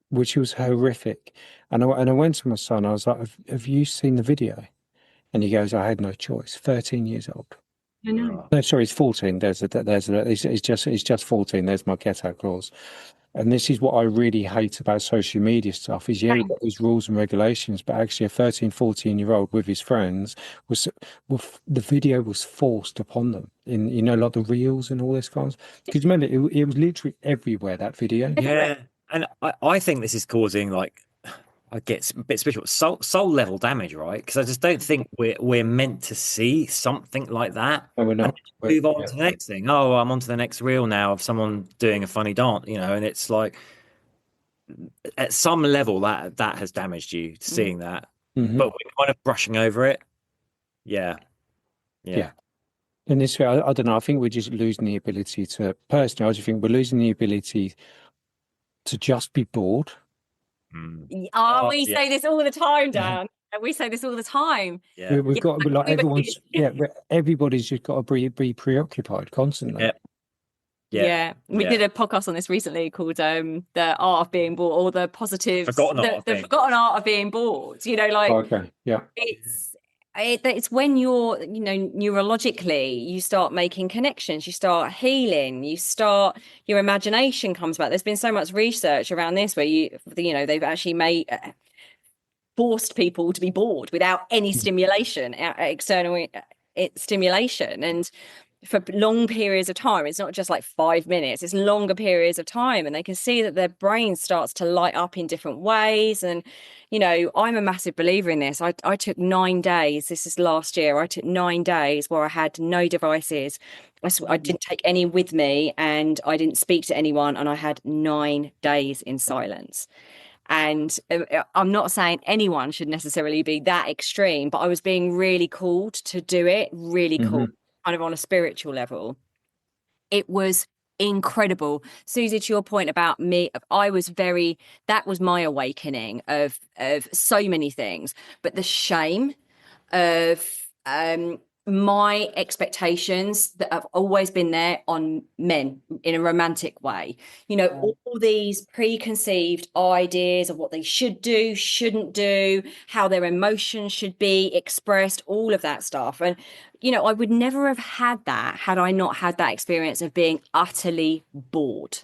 which was horrific. And I went to my son. I was like, "Have you seen the video?" And he goes, "I had no choice." 13 years old. I know. No, sorry, it's 14. It's just 14. There's my get out clause. And this is what I really hate about social media stuff is, yeah, we've got these rules and regulations, but actually a 13, 14-year-old with his friends the video was forced upon them in, like the reels and all this kind of stuff. Because remember, it was literally everywhere, that video. Yeah. And I think this is causing, like, I get a bit spiritual, soul level damage, right? Because I just don't think we're meant to see something like that. No, we're not. And move on to the next thing. Oh, I'm on to the next reel now of someone doing a funny dance, and it's like at some level that has damaged you seeing that, Mhm. but we're kind of brushing over it. Yeah. And this way, I don't know. I think we're just losing the ability to. Personally, I just think we're losing the ability to just be bored. Oh, we say this all the time, Dan. We say this all the time. Yeah. We've got like everybody's just got to be preoccupied constantly. Yeah. We did a podcast on this recently called the art of being bored, or the positive forgotten art of being bored. Like Okay, yeah. It's when you're, neurologically, you start making connections, you start healing, your imagination comes back. There's been so much research around this where they've actually forced people to be bored without any stimulation, external stimulation. And for long periods of time, it's not just like 5 minutes, it's longer periods of time, and they can see that their brain starts to light up in different ways. And I'm a massive believer in this. I took 9 days, this is last year, I took 9 days where I had no devices. I didn't take any with me, and I didn't speak to anyone, and I had 9 days in silence. And I'm not saying anyone should necessarily be that extreme, but I was being really called to do it, really cool, kind of on a spiritual level. It was incredible. Susie, to your point about me, that was my awakening of so many things, but the shame of my expectations that have always been there on men in a romantic way, all these preconceived ideas of what they should do, shouldn't do, how their emotions should be expressed, all of that stuff. And I would never have had that had I not had that experience of being utterly bored.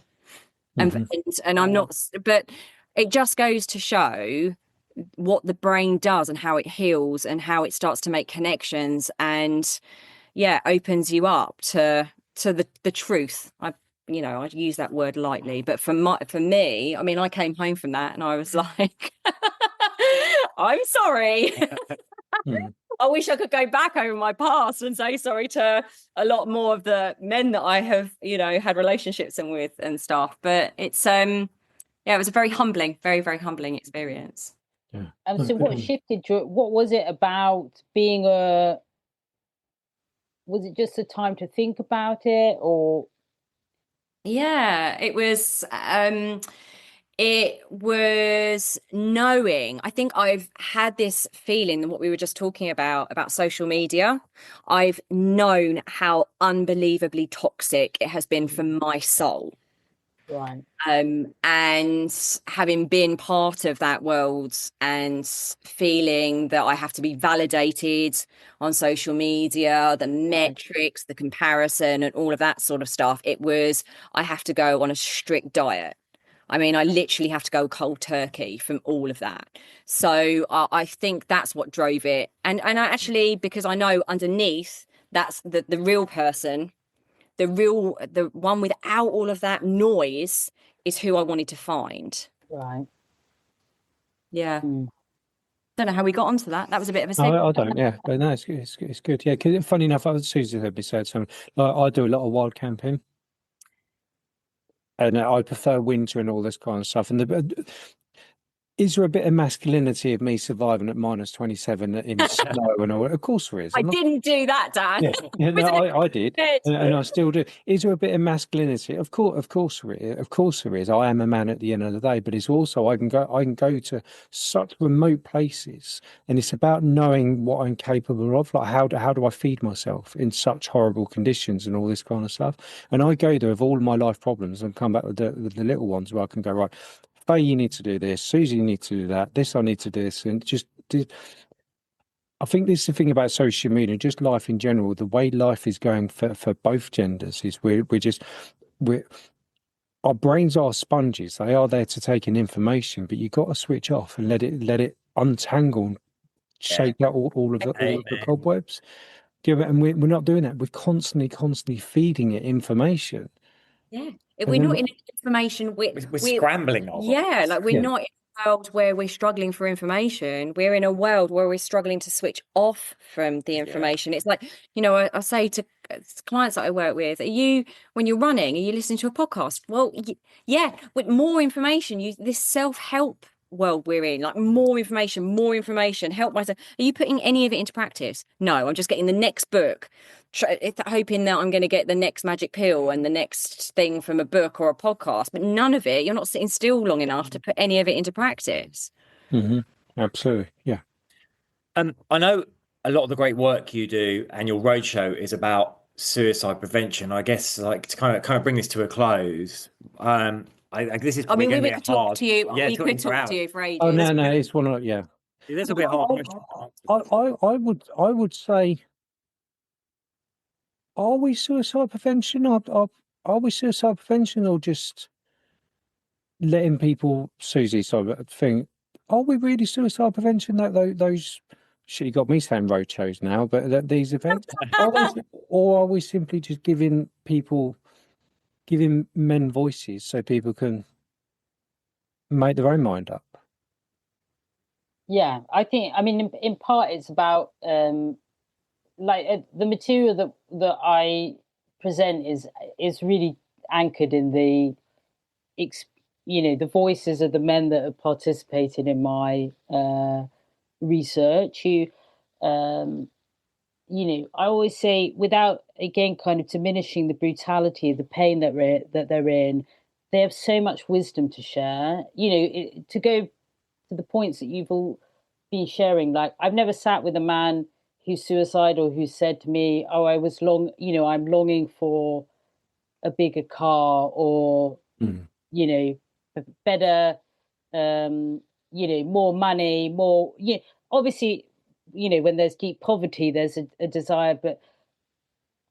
And I'm not, but it just goes to show what the brain does and how it heals and how it starts to make connections and opens you up to the truth. I use that word lightly, but for me, I mean, I came home from that and I was like, I'm sorry. I wish I could go back over my past and say sorry to a lot more of the men that I have, had relationships with and stuff. But it's it was a very humbling, very, very humbling experience. Yeah. So what shifted? What was it about being was it just a time to think about it, or? Yeah, it was knowing. I think I've had this feeling, what we were just talking about social media. I've known how unbelievably toxic it has been for my soul. Right. And having been part of that world and feeling that I have to be validated on social media, the metrics, the comparison and all of that sort of stuff, I have to go on a strict diet. I mean, I literally have to go cold turkey from all of that. So I think that's what drove it. And I actually, because I know underneath, that's the real person, the one without all of that noise is who I wanted to find. Right. Yeah. Don't know how we got onto that. That was a bit of a segue. I don't. Yeah, but no, it's good. Yeah, because funny enough, Susie heard me say something. Like, I do a lot of wild camping, and I prefer winter and all this kind of stuff. And Is there a bit of masculinity of me surviving at -27 in snow and all? Of course there is. I didn't do that, Dan. Yeah, no, I did, Good. and I still do. Is there a bit of masculinity? Of course there is. Of course there is. I am a man at the end of the day, but it's also I can go to such remote places, and it's about knowing what I'm capable of. Like how do I feed myself in such horrible conditions and all this kind of stuff. And I go there with all of my life problems and come back with the little ones where I can go, right, Faye, you need to do this. Susie, you need to do that. This, I need to do this, and just do. I think this is the thing about social media, just life in general. The way life is going for both genders is we're our brains are sponges. They are there to take in information, but you've got to switch off and let it untangle and shake out all of the cobwebs. And we're not doing that. We're constantly feeding it information. Yeah. If we're not in information, we're scrambling on. Yeah, like we're not in a world where we're struggling for information. We're in a world where we're struggling to switch off from the information. It's like, I say to clients that I work with, when you're running, are you listening to a podcast? Well, yeah, with more information, this self-help world we're in, like more information, help myself. Are you putting any of it into practice? No, I'm just getting the next book, hoping that I'm going to get the next magic pill and the next thing from a book or a podcast, but none of it, you're not sitting still long enough to put any of it into practice. Absolutely. Yeah. I know a lot of the great work you do and your roadshow is about suicide prevention. I guess, like, to kind of bring this to a close, this is. We could talk to you. Yeah, we could talk to you for ages. Oh no, it's one of yeah. It is a bit hard. I would say, are we suicide prevention? Are we suicide prevention, or just letting people, Susie, think? Are we really suicide prevention? Those shit, you got me saying roadshows now, but these events, or are we simply just giving men voices so people can make their own mind up? Yeah, I mean, in part, it's about the material that I present is really anchored in the voices of the men that have participated in my research. I always say, without again kind of diminishing the brutality of the pain that they're in, they have so much wisdom to share. To go to the points that you've all been sharing, like I've never sat with a man who's suicidal who said to me, "Oh, I'm longing for a bigger car or better, more money, more." Obviously, when there's deep poverty, there's a desire, but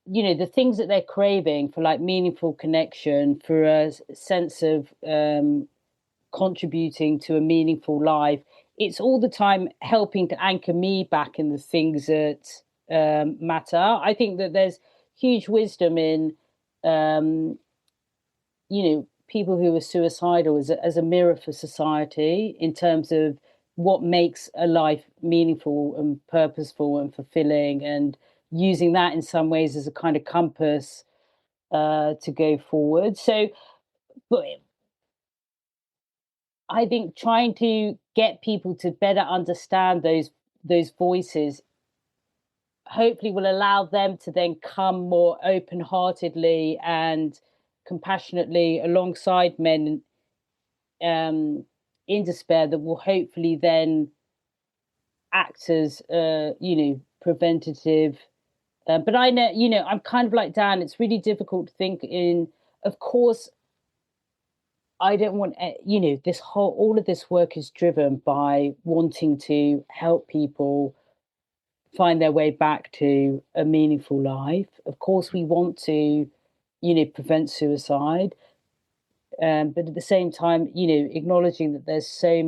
the things that they're craving for, like meaningful connection, for a sense of contributing to a meaningful life, it's all the time helping to anchor me back in the things that matter. I think that there's huge wisdom in people who are suicidal as a mirror for society in terms of what makes a life meaningful and purposeful and fulfilling, and using that in some ways as a kind of compass to go forward. So, but I think trying to get people to better understand those voices hopefully will allow them to then come more open-heartedly and compassionately alongside men in despair, that will hopefully then act as preventative. But I know, I'm kind of like Dan. It's really difficult to think in. Of course, I don't want all of this work is driven by wanting to help people find their way back to a meaningful life. Of course, we want to prevent suicide, but at the same time, acknowledging that there's so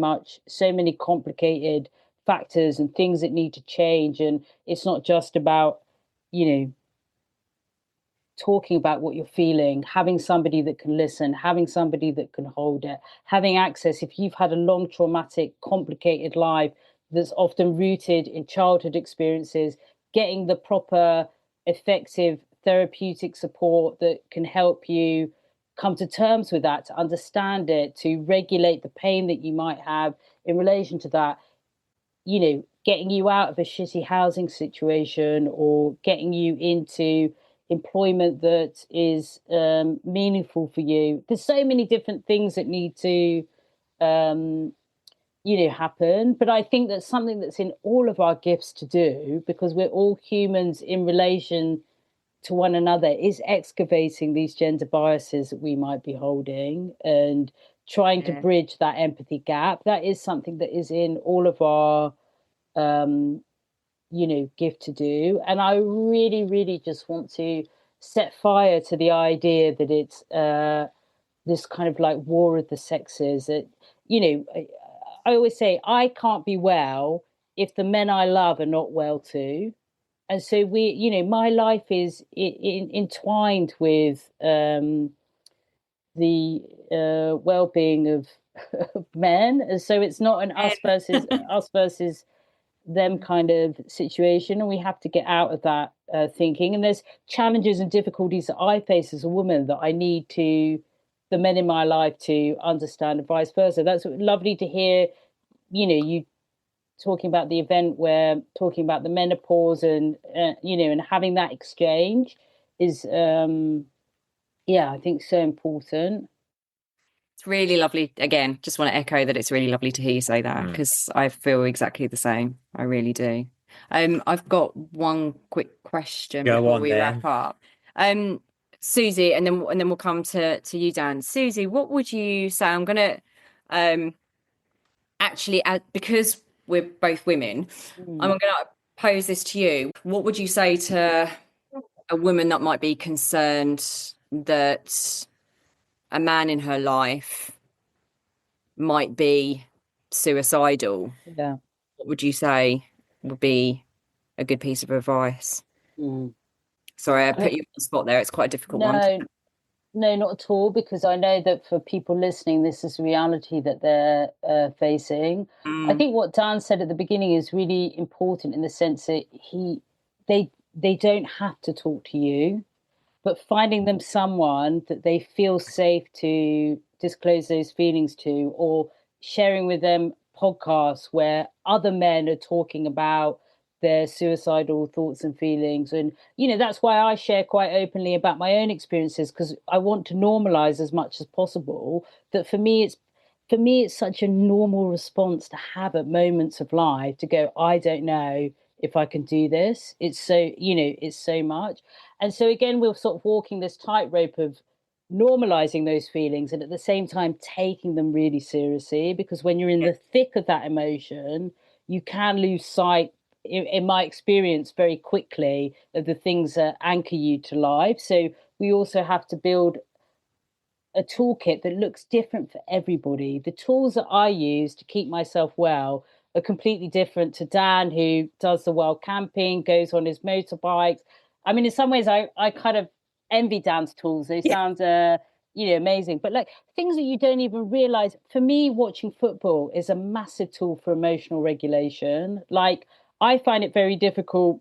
many complicated factors and things that need to change, and it's not just about talking about what you're feeling, having somebody that can listen, having somebody that can hold it, having access. If you've had a long, traumatic, complicated life that's often rooted in childhood experiences, getting the proper, effective therapeutic support that can help you come to terms with that, to understand it, to regulate the pain that you might have, in relation to that, you know, getting you out of a shitty housing situation or getting you into employment that is meaningful for you. There's so many different things that need to you know, happen. But I think that's something that's in all of our gifts to do, because we're all humans in relation to one another, is excavating these gender biases that we might be holding and trying to bridge that empathy gap. That is something that is in all of our you know, gift to do. And I really, really just want to set fire to the idea that it's this kind of like war of the sexes. That, you know, I always say I can't be well if the men I love are not well too. And so we, you know, my life is entwined with the well-being of, of men, and so it's not an us versus them kind of situation, and we have to get out of that thinking. And there's challenges and difficulties that I face as a woman that I need to the men in my life to understand, and vice versa. That's lovely to hear, you know, you talking about the event where talking about the menopause and you know, and having that exchange is yeah, I think so important. It's really lovely. Again, just want to echo that it's really lovely to hear you say that, because I feel exactly the same. I really do. I've got one quick question before we wrap up. Susie, and then we'll come to you, Dan. Susie, what would you say? I'm gonna actually because we're both women, I'm gonna pose this to you. What would you say to a woman that might be concerned that a man in her life might be suicidal? Yeah. What would you say would be a good piece of advice? Sorry, I put you on the spot there. It's quite a difficult one. No, not at all, because I know that for people listening, this is reality that they're facing. I think what Dan said at the beginning is really important, in the sense that they don't have to talk to you, but finding them someone that they feel safe to disclose those feelings to, or sharing with them podcasts where other men are talking about their suicidal thoughts and feelings. And, you know, that's why I share quite openly about my own experiences, because I want to normalize as much as possible that for me it's such a normal response to have at moments of life, to go, I don't know if I can do this. It's so, you know, it's so much. And so again, we're sort of walking this tightrope of normalizing those feelings and at the same time taking them really seriously, because when you're in the thick of that emotion, you can lose sight, in my experience, very quickly, of the things that anchor you to life. So we also have to build a toolkit that looks different for everybody. The tools that I use to keep myself well are completely different to Dan, who does the wild camping, goes on his motorbikes. I mean, in some ways, I kind of envy Dan's tools. They sound, you know, amazing. But like things that you don't even realize. For me, watching football is a massive tool for emotional regulation. Like, I find it very difficult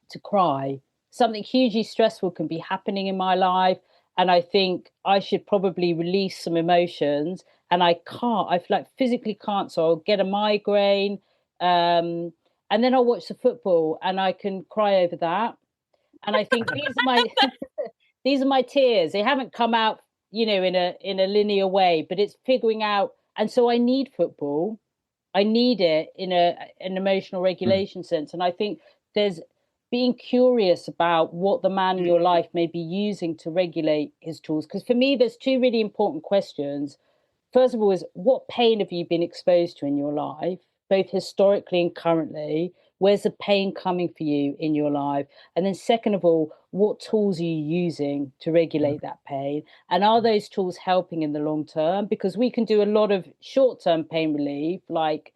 to cry. Something hugely stressful can be happening in my life, and I think I should probably release some emotions, and I can't. I like physically can't, so I'll get a migraine, and then I'll watch the football, and I can cry over that. And I think these are my these are my tears. They haven't come out, you know, in a linear way, but it's figuring out. And so I need football. I need it in an emotional regulation sense. And I think there's being curious about what the man in your life may be using to regulate his tools. Because for me, there's two really important questions. First of all, is what pain have you been exposed to in your life, both historically and currently? Where's the pain coming for you in your life? And then second of all, what tools are you using to regulate that pain? And are those tools helping in the long term? Because we can do a lot of short-term pain relief, like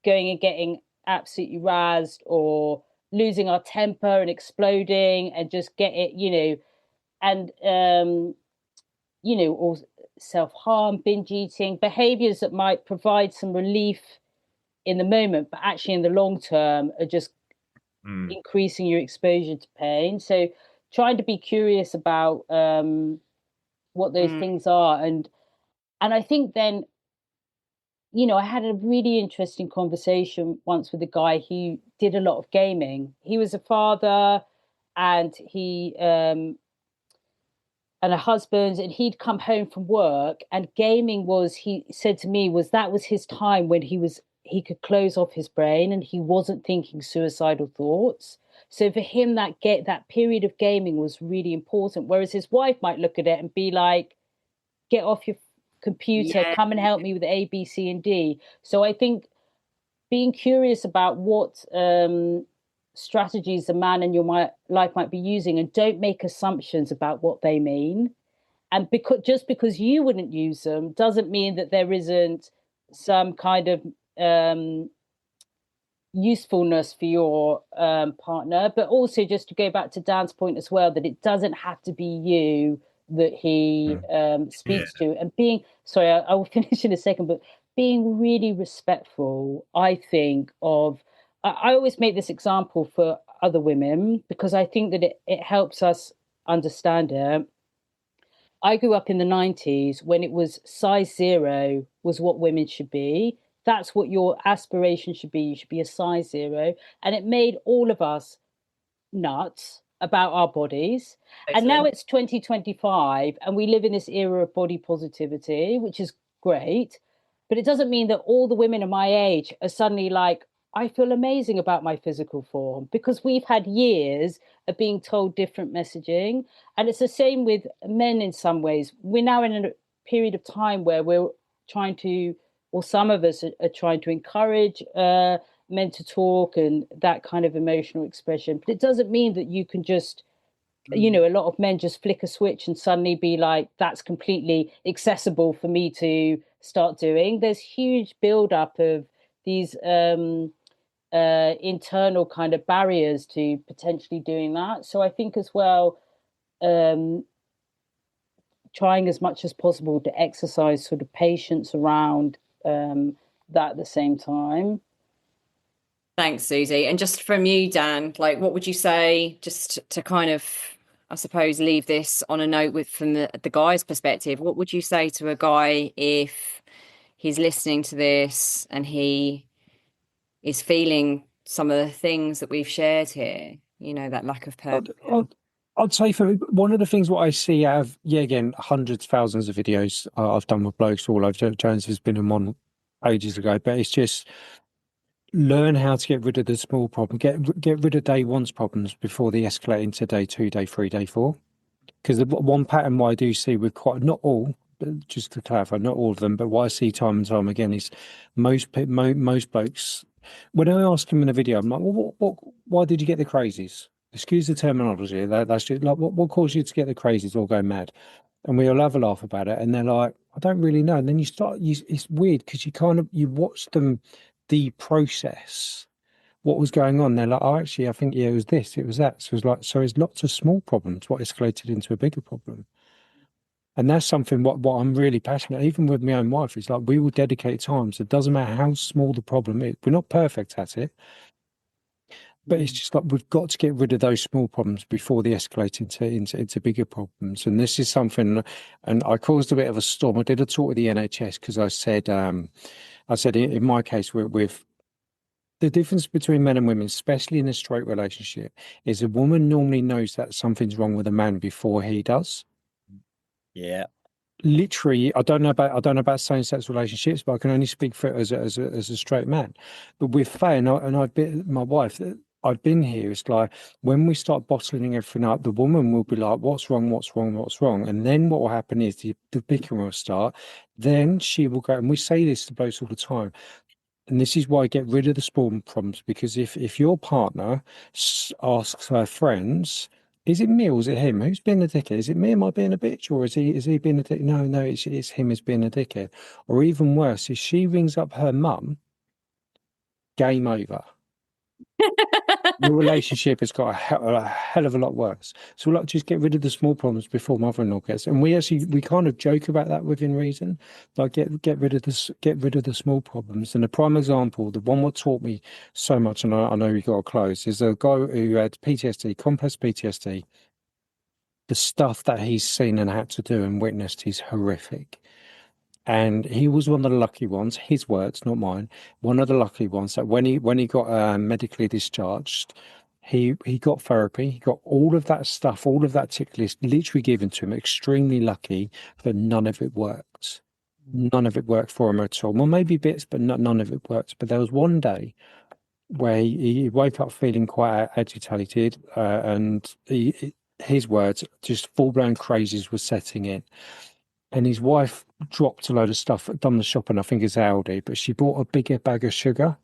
going and getting absolutely razzed, or losing our temper and exploding and just get it, you know, and you know, or self-harm, binge eating, behaviors that might provide some relief in the moment, but actually in the long term are just increasing your exposure to pain. So trying to be curious about what those things are. And I think then, I had a really interesting conversation once with a guy who did a lot of gaming. He was a father, and he and a husband, and he'd come home from work, and gaming was, he said to me, was his time when he could close off his brain and he wasn't thinking suicidal thoughts. So for him, that period of gaming was really important. Whereas his wife might look at it and be like, get off your computer, Yeah. come and help me with A, B, C, and D. So I think being curious about what strategies the man in your life might be using, and don't make assumptions about what they mean. And just because you wouldn't use them doesn't mean that there isn't some kind of usefulness for your partner. But also, just to go back to Dan's point as well, that it doesn't have to be you that he speaks to. And sorry, I will finish in a second, but being really respectful, I think, I always make this example for other women because I think that it helps us understand it. I grew up in the 90s when it was size 0 was what women should be. That's what your aspiration should be. You should be a size 0. And it made all of us nuts about our bodies. Totally. And now it's 2025 and we live in this era of body positivity, which is great. But it doesn't mean that all the women of my age are suddenly like, I feel amazing about my physical form, because we've had years of being told different messaging. And it's the same with men in some ways. We're now in a period of time where we're trying to, or some of us are trying to encourage men to talk and that kind of emotional expression. But it doesn't mean that you can just, a lot of men just flick a switch and suddenly be like, that's completely accessible for me to start doing. There's huge buildup of these internal kind of barriers to potentially doing that. So I think as well, trying as much as possible to exercise sort of patience around that at the same time. Thanks, Susie. And just from you, Dan, like, what would you say, just to kind of, I suppose, leave this on a note from the guy's perspective? What would you say to a guy if he's listening to this and he is feeling some of the things that we've shared here, that lack of purpose? I'd say for one of the things what I see out of, again, hundreds, thousands of videos I've done with blokes all over. Jones has been in one ages ago, but it's just learn how to get rid of the small problem, get rid of day one's problems before they escalate into day 2, day 3, day 4. Because the one pattern what I do see with not all, but just to clarify, not all of them, but what I see time and time again is most blokes, when I ask them in a video, I'm like, well, why did you get the crazies? Excuse the terminology. That's just like, what caused you to get the crazies or go mad? And we all have a laugh about it. And they're like, I don't really know. And then it's weird because you watch them, the process, what was going on. They're like, oh, actually, I think, it was this, it was that. So it's lots of small problems, what escalated into a bigger problem. And that's something what I'm really passionate, even with my own wife, it's like we will dedicate time. So it doesn't matter how small the problem is. We're not perfect at it. But it's just like we've got to get rid of those small problems before they escalate into bigger problems. And this is something, and I caused a bit of a storm. I did a talk with the NHS because I said in my case with the difference between men and women, especially in a straight relationship, is a woman normally knows that something's wrong with a man before he does. Yeah. Literally, I don't know about same-sex relationships, but I can only speak for it as a straight man. But with Faye and I've been my wife. I've been here. It's like when we start bottling everything up, the woman will be like, "What's wrong? What's wrong? What's wrong?" And then what will happen is the bickering will start. Then she will go, and we say this to blokes all the time. And this is why I get rid of the spawn problems, because if your partner asks her friends, is it me or is it him? Who's being a dickhead? Is it me? Am I being a bitch? Or is he being a dick? No, it's him as being a dickhead. Or even worse, if she rings up her mum, game over. Your relationship has got a hell of a lot worse. So we'll just get rid of the small problems before mother-in-law gets. And we kind of joke about that within reason. Like get rid of the small problems. And the prime example, the one what taught me so much, and I know we got to close, is a guy who had PTSD, complex PTSD. The stuff that he's seen and had to do and witnessed is horrific. And he was one of the lucky ones, his words, not mine, one of the lucky ones that when he got medically discharged, he got therapy, he got all of that stuff, all of that tick list literally given to him, extremely lucky, but none of it worked. None of it worked for him at all. Well, maybe bits, but none of it worked. But there was one day where he woke up feeling quite agitated, and his words, just full-blown crazes was setting in. And his wife dropped a load of stuff, done the shopping, I think it's Aldi, but she bought a bigger bag of sugar.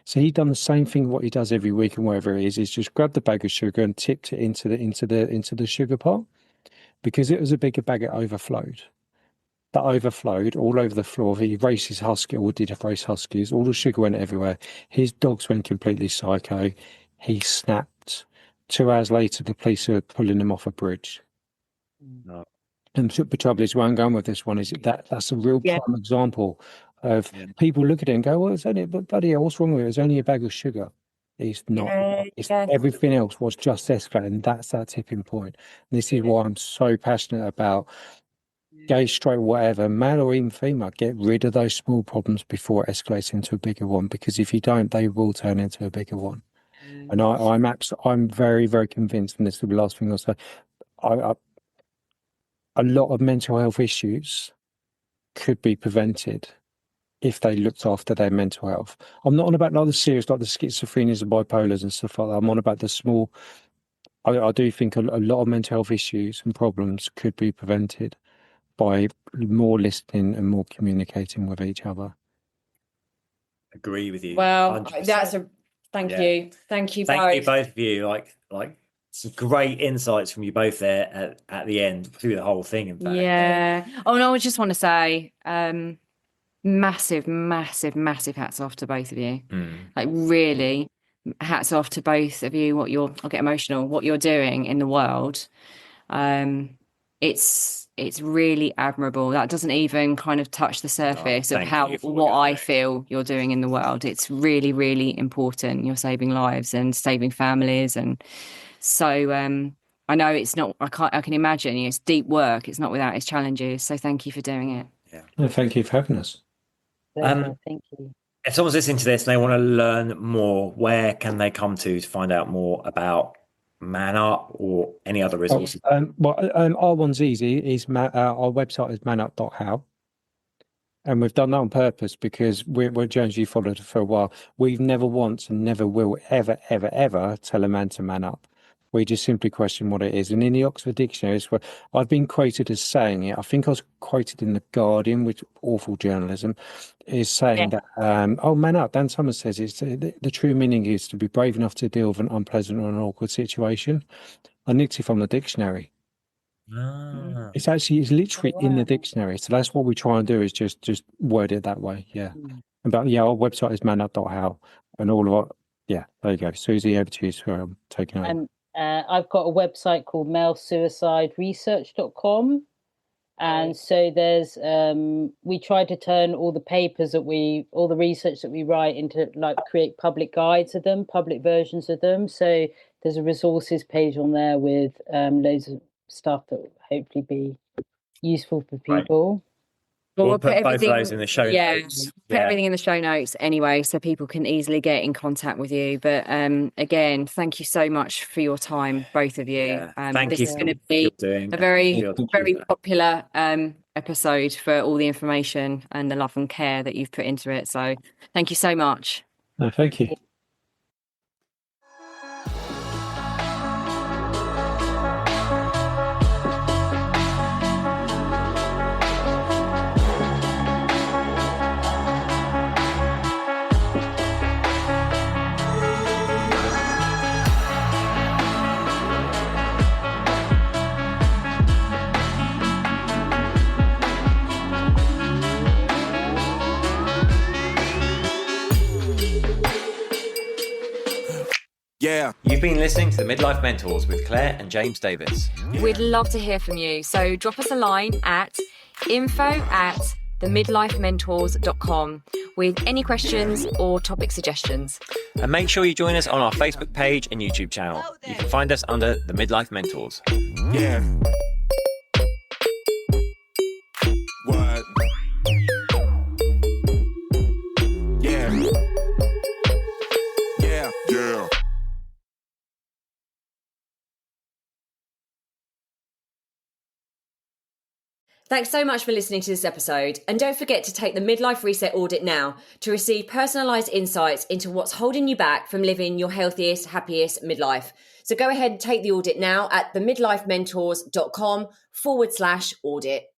So he'd done the same thing what he does every week and wherever it is just grabbed the bag of sugar and tipped it into the sugar pot. Because it was a bigger bag, it overflowed. That overflowed all over the floor. He raced his husky, or did race huskies. All the sugar went everywhere. His dogs went completely psycho. He snapped. 2 hours later, the police are pulling him off a bridge. No. And the trouble is, where I'm going with this one is that's a real prime example of people look at it and go, well, it's only, but bloody hell, what's wrong with it? It's only a bag of sugar. It's not. Everything else was just escalating. And that's that tipping point. And this is why I'm so passionate about gay, straight, whatever, male or even female. Get rid of those small problems before it escalates into a bigger one. Because if you don't, they will turn into a bigger one. And I'm very, very convinced, and this is the last thing I'll say, a lot of mental health issues could be prevented if they looked after their mental health. I'm not on about the serious, like the schizophrenias and bipolars and stuff like that. I'm on about the small. I do think a lot of mental health issues and problems could be prevented by more listening and more communicating with each other. Agree with you. Well, 100%. that's a thank you both. Thank you both of you. Like some great insights from you both there at the end through the whole thing. In fact, Oh, and I just want to say, massive hats off to both of you. Like really, hats off to both of you. I'll get emotional. What you're doing in the world, it's really admirable. That doesn't even kind of touch the surface of what I feel you're doing in the world. It's really, really important. You're saving lives and saving families, and so I know it's not. I can imagine it's deep work. It's not without its challenges. So thank you for doing it. Yeah, thank you for having us. Thank you. If someone's listening to this and they want to learn more, where can they come to find out more about ManUp or any other resources? Our one's easy. Our website is manup.how. And we've done that on purpose because we're Jones, you followed it for a while. We've never once and never will ever tell a man to man up. We just simply question what it is. And in the Oxford Dictionary, it's where I've been quoted as saying it. I think I was quoted in The Guardian, which awful journalism, is saying that, man up. Dan Summers says it's the true meaning is to be brave enough to deal with an unpleasant or an awkward situation. I nicked it from the dictionary. It's literally in the dictionary. So that's what we try and do is just word it that way. Yeah. But our website is manup.how and all of our, there you go. Susie, over to you. Sorry, I'm taking over. I've got a website called malesuicideresearch.com. And so there's, we try to turn all the papers all the research that we write into create public guides of them, public versions of them. So there's a resources page on there with loads of stuff that will hopefully be useful for people. Right. Well, we'll put both of those in the show notes. Put everything in the show notes anyway, so people can easily get in contact with you. But again, thank you so much for your time, both of you. Thank you. This is going to be a very popular episode for all the information and the love and care that you've put into it. So thank you so much. No, thank you. Yeah. You've been listening to the Midlife Mentors with Claire and James Davis. We'd love to hear from you. So drop us a line at info@themidlifementors.com with any questions or topic suggestions. And make sure you join us on our Facebook page and YouTube channel. You can find us under the Midlife Mentors. Yeah. What? Thanks so much for listening to this episode. And don't forget to take the Midlife Reset Audit now to receive personalised insights into what's holding you back from living your healthiest, happiest midlife. So go ahead and take the audit now at themidlifementors.com/audit.